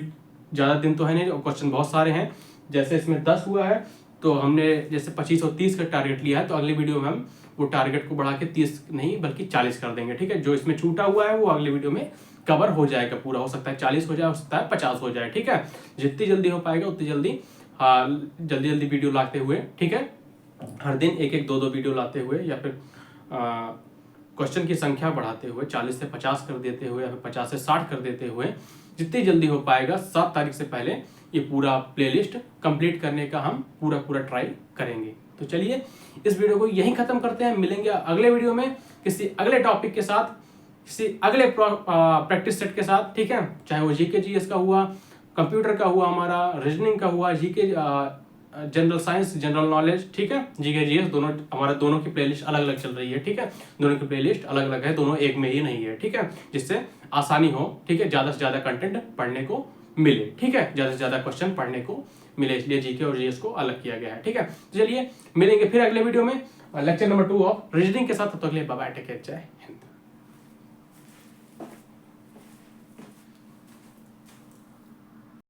ज़्यादा दिन तो है नहीं, क्वेश्चन बहुत सारे हैं, जैसे इसमें 10 हुआ है तो हमने जैसे 25 और 30 का टारगेट लिया है, तो अगले वीडियो में हम वो टारगेट को बढ़ा के 30 नहीं बल्कि 40 कर देंगे, ठीक है। जो इसमें छूटा हुआ है वो अगले वीडियो में कवर हो जाएगा पूरा, हो सकता है 40 हो जाए, हो सकता है 50 हो जाए, ठीक है। जितनी जल्दी हो पाएगा उतनी जल्दी जल्दी जल्दी वीडियो लाते हुए, ठीक है, हर दिन एक एक 2 वीडियो लाते हुए या फिर क्वेश्चन की संख्या बढ़ाते हुए 40 से 50 कर देते हुए या फिर 50 से 60 कर देते हुए जितनी जल्दी हो पाएगा 7 तारीख से पहले ये पूरा प्लेलिस्ट कंप्लीट करने का हम पूरा ट्राई करेंगे। तो चलिए इस वीडियो को यहीं खत्म करते हैं, मिलेंगे अगले वीडियो में किसी अगले टॉपिक के साथ, किसी अगले प्रैक्टिस सेट के साथ, ठीक है। चाहे वो जीके जीएस का हुआ, कंप्यूटर का हुआ, हमारा रीजनिंग का हुआ, GK general science, general knowledge, ठीक है, जीके जीएस, दोनों हमारे दोनों की प्लेलिस्ट अलग अलग चल रही है, ठीक है। दोनों की प्लेलिस्ट अलग अलग है, दोनों एक में ही नहीं है, ठीक है, जिससे आसानी हो, ठीक है, ज्यादा से ज्यादा कंटेंट पढ़ने को मिले, ठीक है, ज्यादा से ज्यादा क्वेश्चन पढ़ने को मिले, इसलिए जीके और जीएस को अलग किया गया है, ठीक है। चलिए मिलेंगे फिर अगले वीडियो में लेक्चर नंबर 2 ऑफ रीजनिंग के साथ, तो अगले बाय बाय, टेक केयर, जय हिंद।